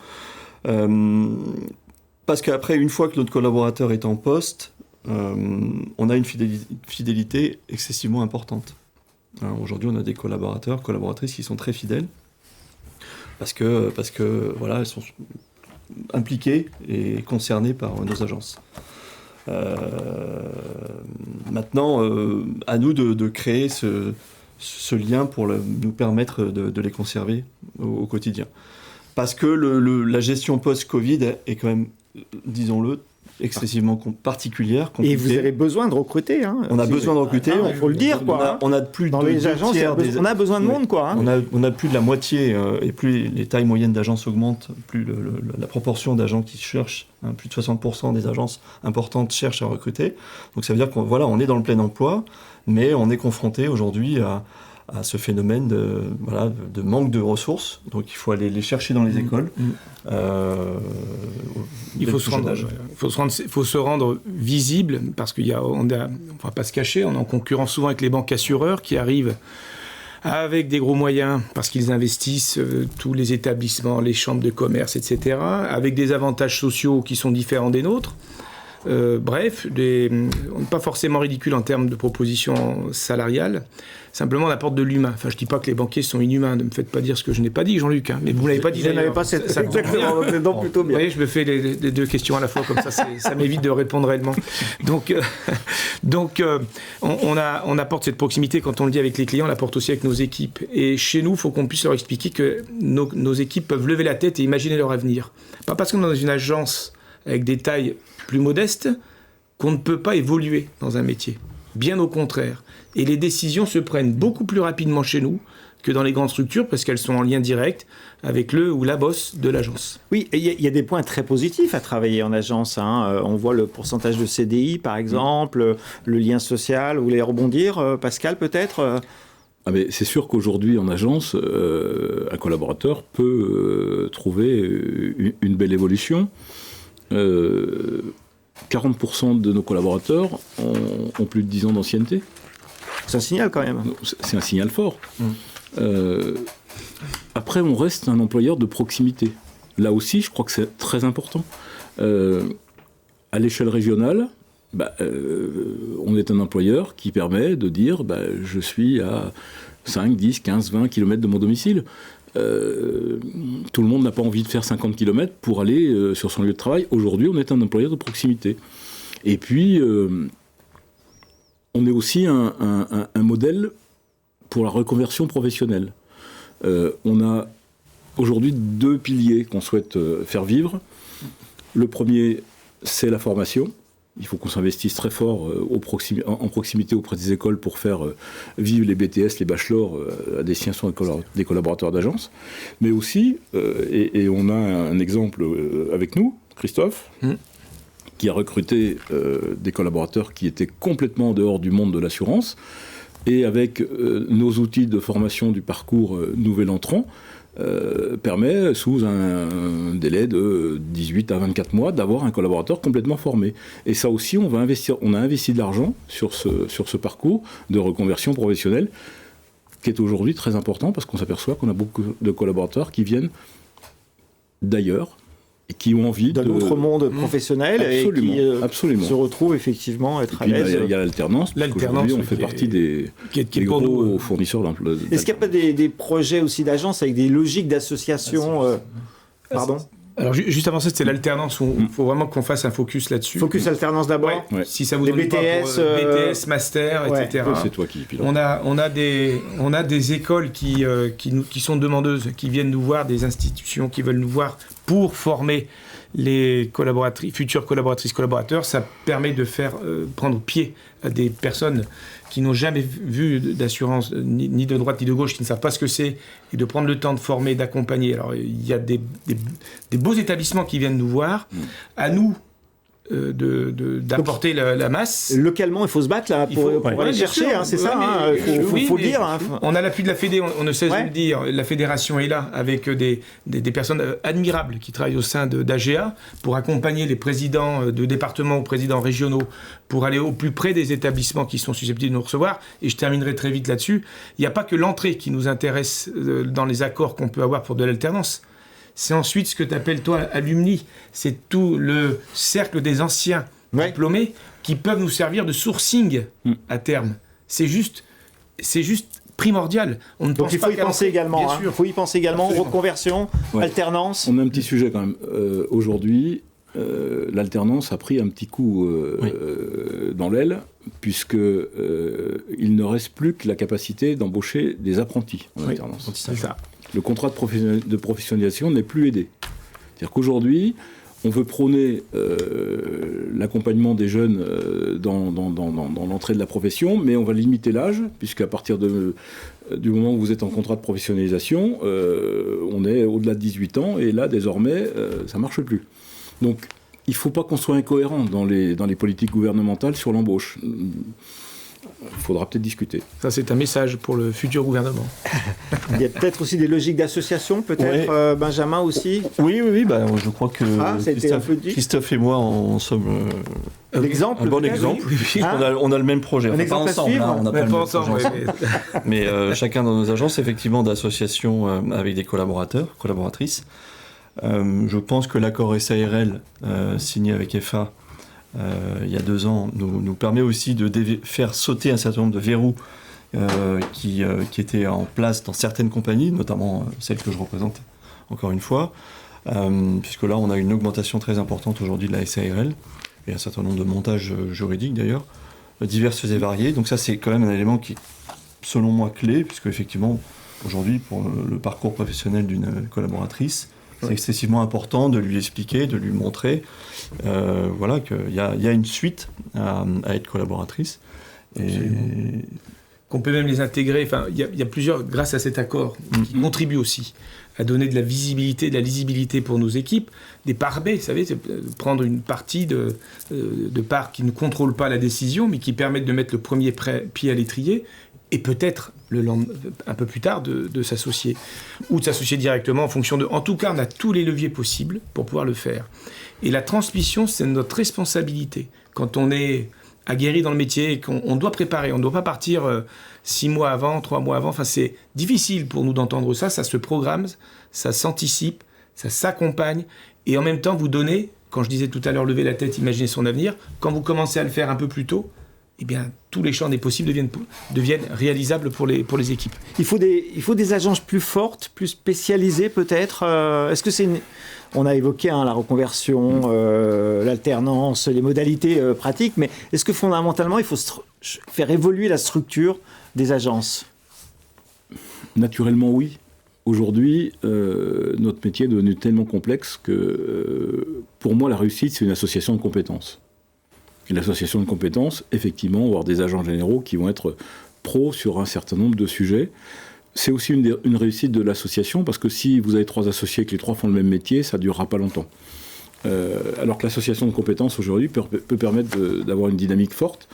C: Parce qu'après, une fois que notre collaborateur est en poste, on a une fidélité excessivement importante. Aujourd'hui, on a des collaboratrices qui sont très fidèles parce que voilà, elles sont impliquées et concernées par nos agences. Maintenant, à nous de créer ce lien pour nous permettre de les conserver au quotidien. Parce que la gestion post-Covid est quand même, disons-le, excessivement particulière, compliquée.
A: Et vous avez besoin de recruter.
C: On a besoin de recruter.
A: Il faut le dire, quoi.
C: On a plus
A: dans les agences, on a besoin de monde, quoi.
C: On a plus de la moitié, et plus les tailles moyennes d'agences augmentent, plus la proportion d'agents qui cherchent, plus de 60% des agences importantes cherchent à recruter. Donc ça veut dire qu'on est dans le plein emploi, mais on est confronté aujourd'hui à ce phénomène de manque de ressources. Donc il faut aller les chercher dans les écoles.
D: Il faut se rendre visible, parce on ne va pas se cacher, on est en concurrence souvent avec les banques assureurs qui arrivent avec des gros moyens, parce qu'ils investissent tous les établissements, les chambres de commerce, etc., avec des avantages sociaux qui sont différents des nôtres. Bref, on n'est pas forcément ridicule en termes de propositions salariales. Simplement, on apporte de l'humain. Enfin, je ne dis pas que les banquiers sont inhumains. Ne me faites pas dire ce que je n'ai pas dit, Jean-Luc. Mais vous ne l'avez pas dit.
A: Je n'avais pas cette... Exactement, donc plutôt bien.
D: Vous voyez, je me fais les deux questions à la fois, comme ça m'évite de répondre réellement. Donc, on apporte cette proximité. Quand on le dit avec les clients, on l'apporte aussi avec nos équipes. Et chez nous, il faut qu'on puisse leur expliquer que nos équipes peuvent lever la tête et imaginer leur avenir. Pas parce qu'on est dans une agence avec des tailles plus modestes qu'on ne peut pas évoluer dans un métier. Bien au contraire. Et les décisions se prennent beaucoup plus rapidement chez nous que dans les grandes structures parce qu'elles sont en lien direct avec le ou la boss de l'agence.
A: Oui, il y a des points très positifs à travailler en agence. On voit le pourcentage de CDI, par exemple, le lien social. Vous voulez rebondir, Pascal, peut-être
B: mais c'est sûr qu'aujourd'hui, en agence, un collaborateur peut trouver une belle évolution. 40% de nos collaborateurs ont plus de 10 ans d'ancienneté.
A: C'est un signal quand même.
B: C'est un signal fort. Après, on reste un employeur de proximité. Là aussi, je crois que c'est très important. À l'échelle régionale, on est un employeur qui permet de dire je suis à 5, 10, 15, 20 km de mon domicile. Tout le monde n'a pas envie de faire 50 km pour aller sur son lieu de travail. Aujourd'hui, on est un employeur de proximité. Et puis, on est aussi un modèle pour la reconversion professionnelle. On a aujourd'hui 2 piliers qu'on souhaite faire vivre. Le premier, c'est la formation. Il faut qu'on s'investisse très fort en proximité auprès des écoles pour faire vivre les BTS, les bachelors à destination des collaborateurs d'agence. Mais aussi, et on a un exemple avec nous, Christophe, qui a recruté des collaborateurs qui étaient complètement en dehors du monde de l'assurance. Et avec nos outils de formation du parcours nouvel entrant, permet, sous un délai de 18 à 24 mois, d'avoir un collaborateur complètement formé. Et ça aussi, on a investi de l'argent sur ce parcours de reconversion professionnelle, qui est aujourd'hui très important, parce qu'on s'aperçoit qu'on a beaucoup de collaborateurs qui viennent d'ailleurs, et qui ont envie
A: d'un autre monde professionnel,
B: absolument,
A: et qui
B: absolument.
A: se retrouvent effectivement être à
B: Puis,
A: l'aise.
B: il y a l'alternance, aujourd'hui on fait partie des gros fournisseurs d'emploi.
A: Est-ce qu'il n'y a pas des projets aussi d'agence avec des logiques d'association Pardon.
D: Alors juste avant ça, c'était l'alternance, où il faut vraiment qu'on fasse un focus là-dessus.
A: Focus alternance d'abord.
B: Ouais.
D: Si ça vous
A: Les
D: donne
A: BTS,
D: BTS, master, etc.
B: C'est toi qui pilote.
D: On a des écoles qui sont demandeuses, qui viennent nous voir, des institutions qui veulent nous voir pour former les futures collaboratrices, collaborateurs. Ça permet de faire prendre pied à des personnes qui n'ont jamais vu d'assurance, ni de droite ni de gauche, qui ne savent pas ce que c'est, et de prendre le temps de former, d'accompagner. Alors, il y a des beaux établissements qui viennent nous voir. À nous d'apporter la masse.
A: Localement, il faut se battre là pour aller chercher, hein, c'est ça, il faut le dire. Hein.
D: On a l'appui de la Fédé, on ne cesse de le dire, la fédération est là avec des personnes admirables qui travaillent au sein d'AGA pour accompagner les présidents de départements ou présidents régionaux pour aller au plus près des établissements qui sont susceptibles de nous recevoir. Et je terminerai très vite là-dessus. Il n'y a pas que l'entrée qui nous intéresse dans les accords qu'on peut avoir pour de l'alternance. C'est ensuite ce que tu appelles, toi, alumni. C'est tout le cercle des anciens diplômés qui peuvent nous servir de sourcing à terme. C'est juste primordial.
A: Donc il faut y penser également. Il faut y penser également, reconversion, alternance.
B: On a un petit sujet quand même. Aujourd'hui, l'alternance a pris un petit coup dans l'aile, puisque il ne reste plus que la capacité d'embaucher des apprentis en alternance.
A: C'est ça.
B: Le contrat de professionnalisation n'est plus aidé. C'est-à-dire qu'aujourd'hui, on veut prôner l'accompagnement des jeunes dans l'entrée de la profession, mais on va limiter l'âge, puisqu'à partir du moment où vous êtes en contrat de professionnalisation, on est au-delà de 18 ans, et là, désormais, ça ne marche plus. Donc, il ne faut pas qu'on soit incohérent dans les politiques gouvernementales sur l'embauche. Il faudra peut-être discuter.
D: Ça, c'est un message pour le futur gouvernement.
A: Il y a peut-être aussi des logiques d'association, peut-être, Benjamin aussi.
C: Oui, je crois que Christophe et moi en sommes
A: l'exemple,
C: un bon exemple. On a le même projet.
A: Un exemple
C: pas ensemble,
A: à suivre.
C: On n'a pas
D: pas ensemble.
C: Mais chacun dans nos agences, effectivement, d'associations avec des collaboratrices. Je pense que l'accord SARL signé avec FA il y a 2 ans nous permet aussi de faire sauter un certain nombre de verrous qui étaient en place dans certaines compagnies, notamment celle que je représente encore une fois, puisque là on a une augmentation très importante aujourd'hui de la SARL et un certain nombre de montages juridiques d'ailleurs, diverses et variés. Donc ça c'est quand même un élément qui est selon moi clé, puisque effectivement aujourd'hui pour le parcours professionnel d'une collaboratrice, c'est excessivement important de lui expliquer, de lui montrer qu'il y a une suite à être collaboratrice.
D: Qu'on peut même les intégrer. Enfin, il y a plusieurs, grâce à cet accord, qui contribuent aussi à donner de la visibilité, de la lisibilité pour nos équipes. Des parts B, vous savez, c'est prendre une partie de parts qui ne contrôlent pas la décision, mais qui permettent de mettre le premier pied à l'étrier, et peut-être un peu plus tard de s'associer, ou de s'associer directement en fonction de... En tout cas, on a tous les leviers possibles pour pouvoir le faire. Et la transmission, c'est notre responsabilité. Quand on est aguerri dans le métier et qu'on doit préparer, on ne doit pas partir 6 mois avant, 3 mois avant. Enfin, c'est difficile pour nous d'entendre ça. Ça se programme, ça s'anticipe, ça s'accompagne. Et en même temps, vous donnez, quand je disais tout à l'heure lever la tête, imaginer son avenir, quand vous commencez à le faire un peu plus tôt, eh bien, tous les champs des possibles deviennent réalisables pour les équipes.
A: Il faut des agences plus fortes, plus spécialisées peut-être. Est-ce que on a évoqué la reconversion, l'alternance, les modalités pratiques, mais est-ce que fondamentalement, il faut faire évoluer la structure des agences ?
B: Naturellement, oui. Aujourd'hui, notre métier est devenu tellement complexe que, pour moi, la réussite, c'est une association de compétences. Et l'association de compétences, effectivement, avoir des agents généraux qui vont être pros sur un certain nombre de sujets. C'est aussi une réussite de l'association, parce que si vous avez 3 associés et que les 3 font le même métier, ça ne durera pas longtemps. Alors que l'association de compétences, aujourd'hui, peut permettre d'avoir une dynamique forte.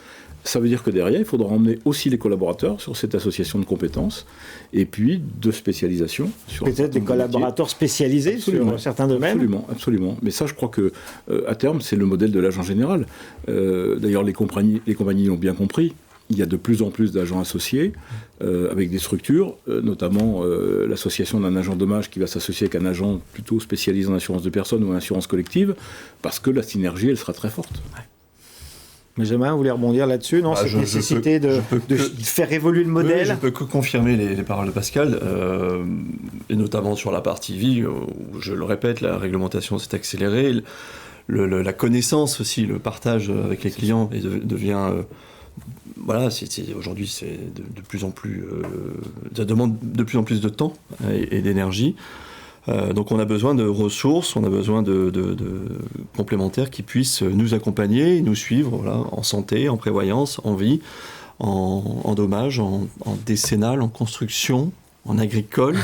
B: Ça veut dire que derrière, il faudra emmener aussi les collaborateurs sur cette association de compétences et puis de spécialisation.
A: Peut-être des collaborateurs spécialisés sur certains domaines.
B: Absolument. Mais ça, je crois que à terme, c'est le modèle de l'agent général. D'ailleurs, les compagnies l'ont bien compris. Il y a de plus en plus d'agents associés avec des structures, notamment l'association d'un agent dommage qui va s'associer avec un agent plutôt spécialisé en assurance de personnes ou en assurance collective, parce que la synergie, elle sera très forte. Ouais.
A: Benjamin, vous voulez rebondir là-dessus, non? Cette nécessité de faire évoluer le modèle.
C: Oui, je peux que confirmer les paroles de Pascal, et notamment sur la partie vie, où, je le répète, la réglementation s'est accélérée, la connaissance aussi, le partage avec les clients devient... voilà, aujourd'hui, c'est de plus en plus... ça demande de plus en plus de temps et d'énergie. Donc on a besoin de ressources, on a besoin de complémentaires qui puissent nous accompagner, nous suivre en santé, en prévoyance, en vie, en dommages, en décennale, en construction, en agricole,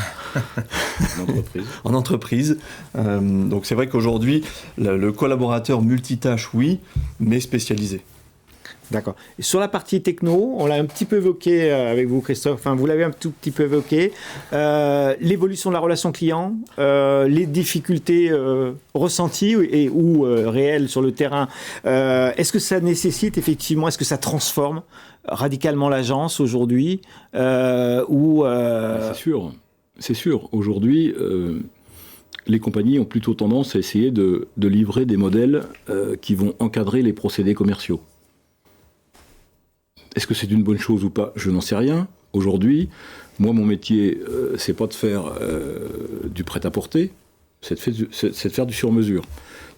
C: en entreprise. Donc c'est vrai qu'aujourd'hui, le collaborateur multitâche, oui, mais spécialisé.
A: D'accord. Et sur la partie techno, on l'a un petit peu évoqué avec vous, Christophe, enfin vous l'avez un tout petit peu évoqué, l'évolution de la relation client, les difficultés ressenties ou réelles sur le terrain, est-ce que ça nécessite effectivement, est-ce que ça transforme radicalement l'agence aujourd'hui
B: C'est sûr. Aujourd'hui, les compagnies ont plutôt tendance à essayer de livrer des modèles qui vont encadrer les procédés commerciaux. Est-ce que c'est une bonne chose ou pas? Je n'en sais rien. Aujourd'hui, moi, mon métier, c'est pas de faire du prêt-à-porter, c'est de faire du sur-mesure.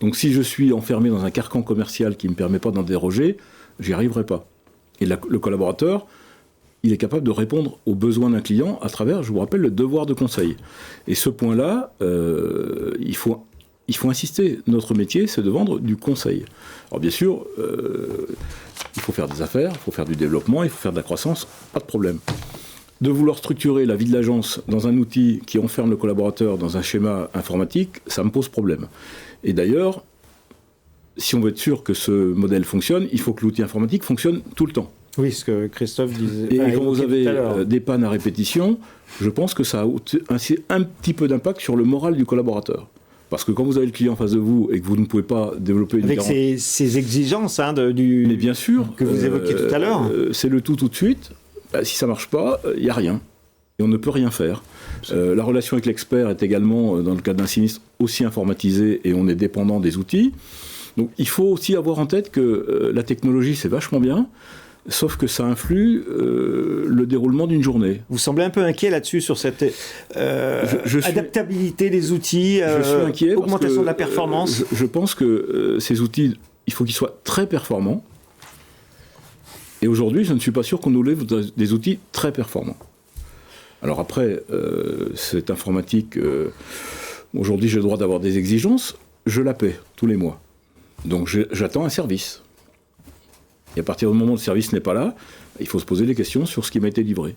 B: Donc si je suis enfermé dans un carcan commercial qui ne me permet pas d'en déroger, j'y arriverai pas. Et le collaborateur, il est capable de répondre aux besoins d'un client à travers, je vous rappelle, le devoir de conseil. Et ce point-là, il faut insister. Notre métier, c'est de vendre du conseil. Alors bien sûr, il faut faire des affaires, il faut faire du développement, il faut faire de la croissance, pas de problème. De vouloir structurer la vie de l'agence dans un outil qui enferme le collaborateur dans un schéma informatique, ça me pose problème. Et d'ailleurs, si on veut être sûr que ce modèle fonctionne, il faut que l'outil informatique fonctionne tout le temps.
A: Oui, ce que Christophe disait.
B: Et quand vous avez des pannes à répétition, je pense que ça a un petit peu d'impact sur le moral du collaborateur. Parce que quand vous avez le client en face de vous et que vous ne pouvez pas développer une
A: avec ces exigences mais
B: bien sûr,
A: que vous évoquiez tout à l'heure.
B: C'est le tout de suite. Si ça ne marche pas, il n'y a rien. Et on ne peut rien faire. La relation avec l'expert est également, dans le cadre d'un sinistre, aussi informatisée et on est dépendant des outils. Donc il faut aussi avoir en tête que la technologie, c'est vachement bien. Sauf que ça influe le déroulement d'une journée.
A: Vous semblez un peu inquiet là-dessus, sur cette adaptabilité des outils, augmentation de la performance.
B: Je pense que ces outils, il faut qu'ils soient très performants. Et aujourd'hui, je ne suis pas sûr qu'on nous lève des outils très performants. Alors après, cette informatique, aujourd'hui j'ai le droit d'avoir des exigences, je la paie tous les mois. Donc j'attends un service. Et à partir du moment où le service n'est pas là, il faut se poser des questions sur ce qui m'a été livré.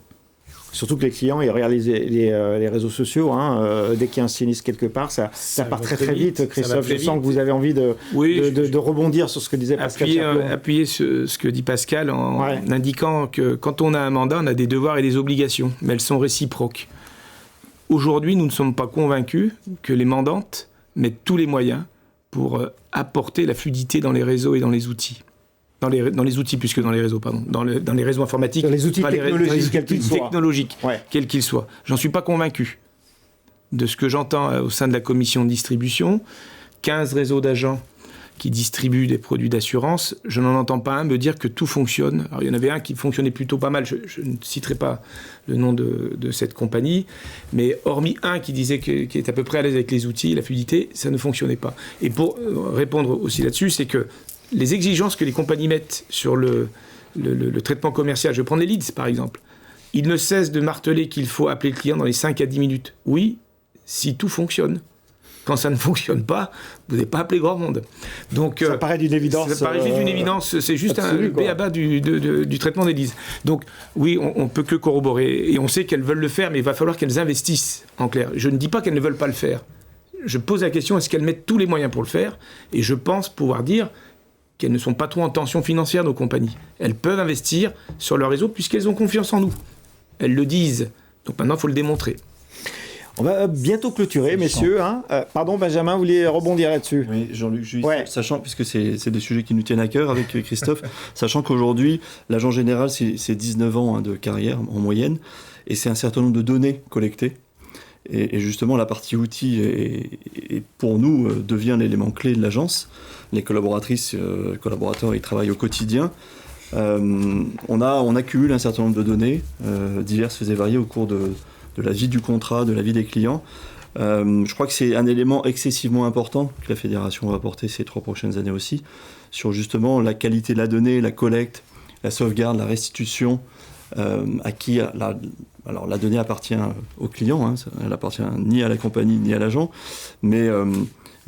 A: Surtout que les clients, ils regardent les réseaux sociaux. Dès qu'il y a un sinistre quelque part, ça part très très vite. Christophe, je sens que vous avez envie de rebondir sur ce que disait Pascal.
D: Appuyer ce que dit Pascal en indiquant que quand on a un mandat, on a des devoirs et des obligations, mais elles sont réciproques. Aujourd'hui, nous ne sommes pas convaincus que les mandantes mettent tous les moyens pour apporter la fluidité dans les réseaux et dans les outils. Dans les outils, plus que dans les réseaux, pardon. Dans les réseaux informatiques.
A: Dans les outils technologiques,
D: quels qu'ils soient. J'en suis pas convaincu. De ce que j'entends au sein de la commission de distribution, 15 réseaux d'agents qui distribuent des produits d'assurance, je n'en entends pas un me dire que tout fonctionne. Alors, il y en avait un qui fonctionnait plutôt pas mal, je ne citerai pas le nom de cette compagnie, mais hormis un qui disait qu'il est à peu près à l'aise avec les outils, la fluidité, ça ne fonctionnait pas. Et pour répondre aussi là-dessus, c'est que les exigences que les compagnies mettent sur le traitement commercial, je vais prendre les leads par exemple, ils ne cessent de marteler qu'il faut appeler le client dans les 5 à 10 minutes. Oui, si tout fonctionne. Quand ça ne fonctionne pas, vous n'avez pas appelé grand monde. Donc,
A: ça paraît d'une évidence.
D: Ça paraît juste d'une évidence, c'est juste un b.a.-ba du traitement des leads. Donc oui, on ne peut que corroborer. Et on sait qu'elles veulent le faire, mais il va falloir qu'elles investissent, en clair. Je ne dis pas qu'elles ne veulent pas le faire. Je pose la question, est-ce qu'elles mettent tous les moyens pour le faire? Et je pense pouvoir dire qu'elles ne sont pas trop en tension financière, nos compagnies. Elles peuvent investir sur leur réseau puisqu'elles ont confiance en nous. Elles le disent. Donc maintenant, il faut le démontrer.
A: On va bientôt clôturer, messieurs. Hein. Pardon, Benjamin, vous vouliez rebondir là-dessus?
C: Oui, Jean-Luc, juste,
A: Ouais.
C: sachant, puisque c'est des sujets qui nous tiennent à cœur avec Christophe, sachant qu'aujourd'hui, l'agent général, c'est 19 ans de carrière en moyenne, et c'est un certain nombre de données collectées. Et justement, la partie outils, pour nous, devient l'élément clé de l'agence. Les collaboratrices, collaborateurs, ils travaillent au quotidien. On accumule un certain nombre de données, diverses et variées, au cours de la vie du contrat, de la vie des clients. Je crois que c'est un élément excessivement important que la fédération va apporter ces 3 prochaines années aussi, sur justement la qualité de la donnée, la collecte, la sauvegarde, la restitution, à qui alors la donnée appartient au client, hein, elle appartient ni à la compagnie ni à l'agent, mais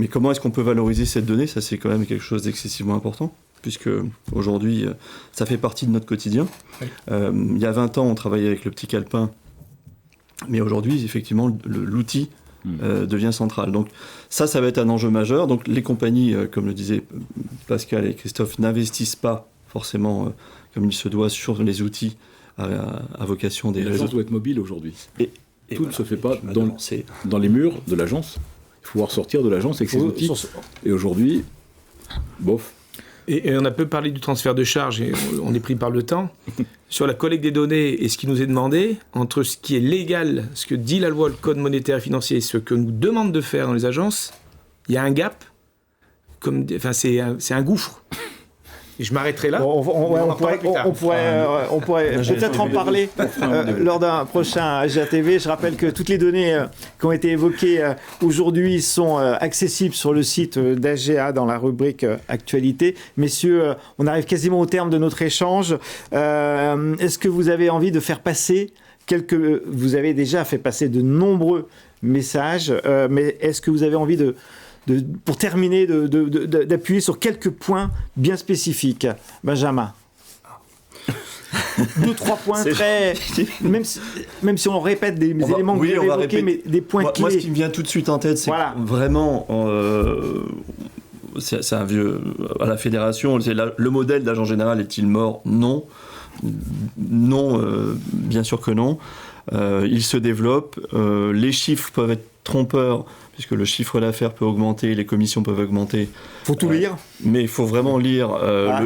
C: comment est-ce qu'on peut valoriser cette donnée? Ça, c'est quand même quelque chose d'excessivement important, puisque aujourd'hui, ça fait partie de notre quotidien.
D: Oui.
C: Il y a 20 ans, on travaillait avec le petit calepin, mais aujourd'hui, effectivement, l'outil devient central. Donc ça va être un enjeu majeur. Donc les compagnies, comme le disaient Pascal et Christophe, n'investissent pas forcément comme il se doit sur les outils à vocation des réseaux.
B: L'agence doit être mobile aujourd'hui.
C: Et
B: Tout ne se fait pas
C: dans
B: dans les murs de l'agence. Il faut pouvoir sortir de l'agence avec ses outils. Et aujourd'hui, bof.
D: Et on a peu parlé du transfert de charges, et on est pris par le temps. Sur la collecte des données et ce qui nous est demandé, entre ce qui est légal, ce que dit la loi, le code monétaire et financier, et ce que nous demande de faire dans les agences, il y a un gap, c'est un gouffre. Et je m'arrêterai là.
A: On pourrait peut-être en parler lors d'un prochain AGA-TV. Je rappelle que toutes les données qui ont été évoquées aujourd'hui sont accessibles sur le site d'AGA dans la rubrique Actualité. Messieurs, on arrive quasiment au terme de notre échange. Est-ce que vous avez envie de faire passer vous avez déjà fait passer de nombreux messages, mais est-ce que vous avez envie pour terminer, d'appuyer sur quelques points bien spécifiques? Benjamin. 2-3 points très... Même si on répète des éléments que vous avez évoqués, mais des points clés.
C: Moi, ce qui me vient tout de suite en tête, c'est que vraiment... c'est un vieux... À la fédération, le modèle d'agent général est-il mort? Non. Non, bien sûr que non. Il se développe. Les chiffres peuvent être trompeurs, puisque le chiffre d'affaires peut augmenter, les commissions peuvent augmenter.
A: Il faut tout lire.
C: Mais il faut vraiment lire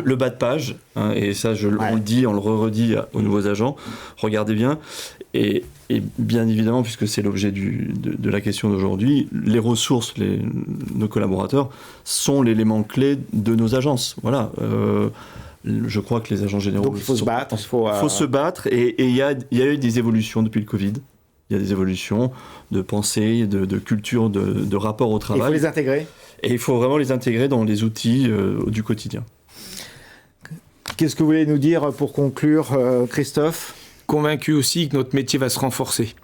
C: le bas de page, hein, et ça, on le dit, on le redit aux nouveaux agents. Regardez bien. Et bien évidemment, puisque c'est l'objet de la question d'aujourd'hui, les ressources, nos collaborateurs, sont l'élément clé de nos agences. Voilà. Je crois que les agents généraux...
A: Donc il faut se battre.
C: Il faut se battre, et il y a eu des évolutions depuis le Covid. Il y a des évolutions de pensée, de culture, de rapport au travail.
A: Il faut les intégrer.
C: Et il faut vraiment les intégrer dans les outils du quotidien.
A: Qu'est-ce que vous voulez nous dire pour conclure, Christophe?
D: Convaincu aussi que notre métier va se renforcer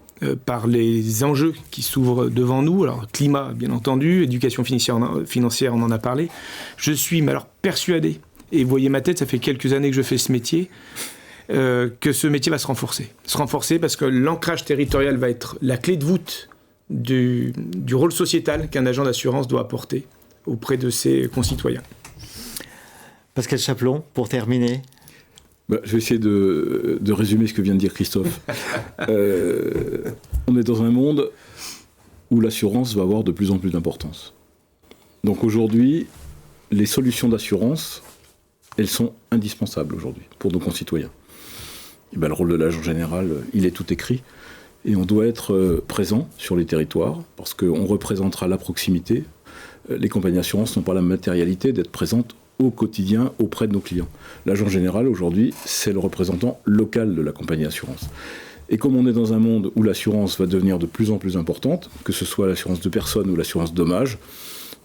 D: par les enjeux qui s'ouvrent devant nous. Alors, climat, bien entendu, éducation financière, on en a parlé. Je suis persuadé, et vous voyez ma tête, ça fait quelques années que je fais ce métier, que ce métier va se renforcer. Se renforcer parce que l'ancrage territorial va être la clé de voûte du rôle sociétal qu'un agent d'assurance doit apporter auprès de ses concitoyens.
A: Pascal Chaplon, pour terminer.
B: Je vais essayer de résumer ce que vient de dire Christophe. On est dans un monde où l'assurance va avoir de plus en plus d'importance. Donc aujourd'hui, les solutions d'assurance, elles sont indispensables aujourd'hui pour nos concitoyens. Et le rôle de l'agent général, il est tout écrit. Et on doit être présent sur les territoires parce qu'on représentera la proximité. Les compagnies d'assurance n'ont pas la matérialité d'être présentes au quotidien auprès de nos clients. L'agent général, aujourd'hui, c'est le représentant local de la compagnie d'assurance. Et comme on est dans un monde où l'assurance va devenir de plus en plus importante, que ce soit l'assurance de personnes ou l'assurance dommages,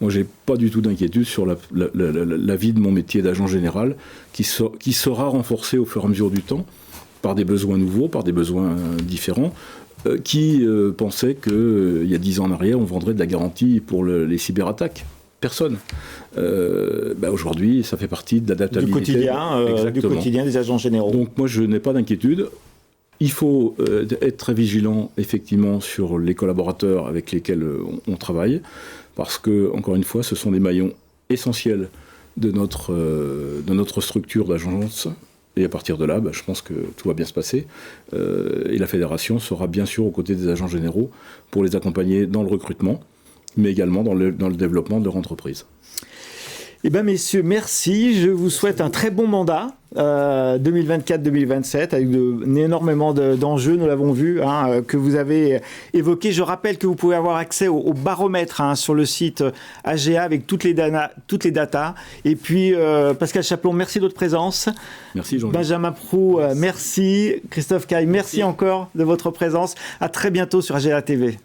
B: moi, j'ai pas du tout d'inquiétude sur la vie de mon métier d'agent général qui sera renforcé au fur et à mesure du temps par des besoins nouveaux, par des besoins différents. Qui pensait qu'il y a 10 ans en arrière, on vendrait de la garantie pour les cyberattaques? Personne. Aujourd'hui, ça fait partie de l'adaptabilité.
A: Du quotidien des agents généraux.
B: Donc moi, je n'ai pas d'inquiétude. Il faut être très vigilant, effectivement, sur les collaborateurs avec lesquels on travaille, parce que, encore une fois, ce sont des maillons essentiels de notre structure d'agence. Et à partir de là, je pense que tout va bien se passer. Et la fédération sera bien sûr aux côtés des agents généraux pour les accompagner dans le recrutement, mais également dans le développement de leur entreprise.
A: Eh bien, messieurs, merci. Je vous souhaite un très bon mandat 2024-2027 avec énormément d'enjeux, nous l'avons vu, que vous avez évoqués. Je rappelle que vous pouvez avoir accès au baromètre sur le site AGA avec toutes les datas. Et puis, Pascal Chaplon, merci de votre présence.
B: Merci Jean-Luc.
A: Benjamin Proux, merci. Christophe Caille, merci encore de votre présence. À très bientôt sur AGA TV.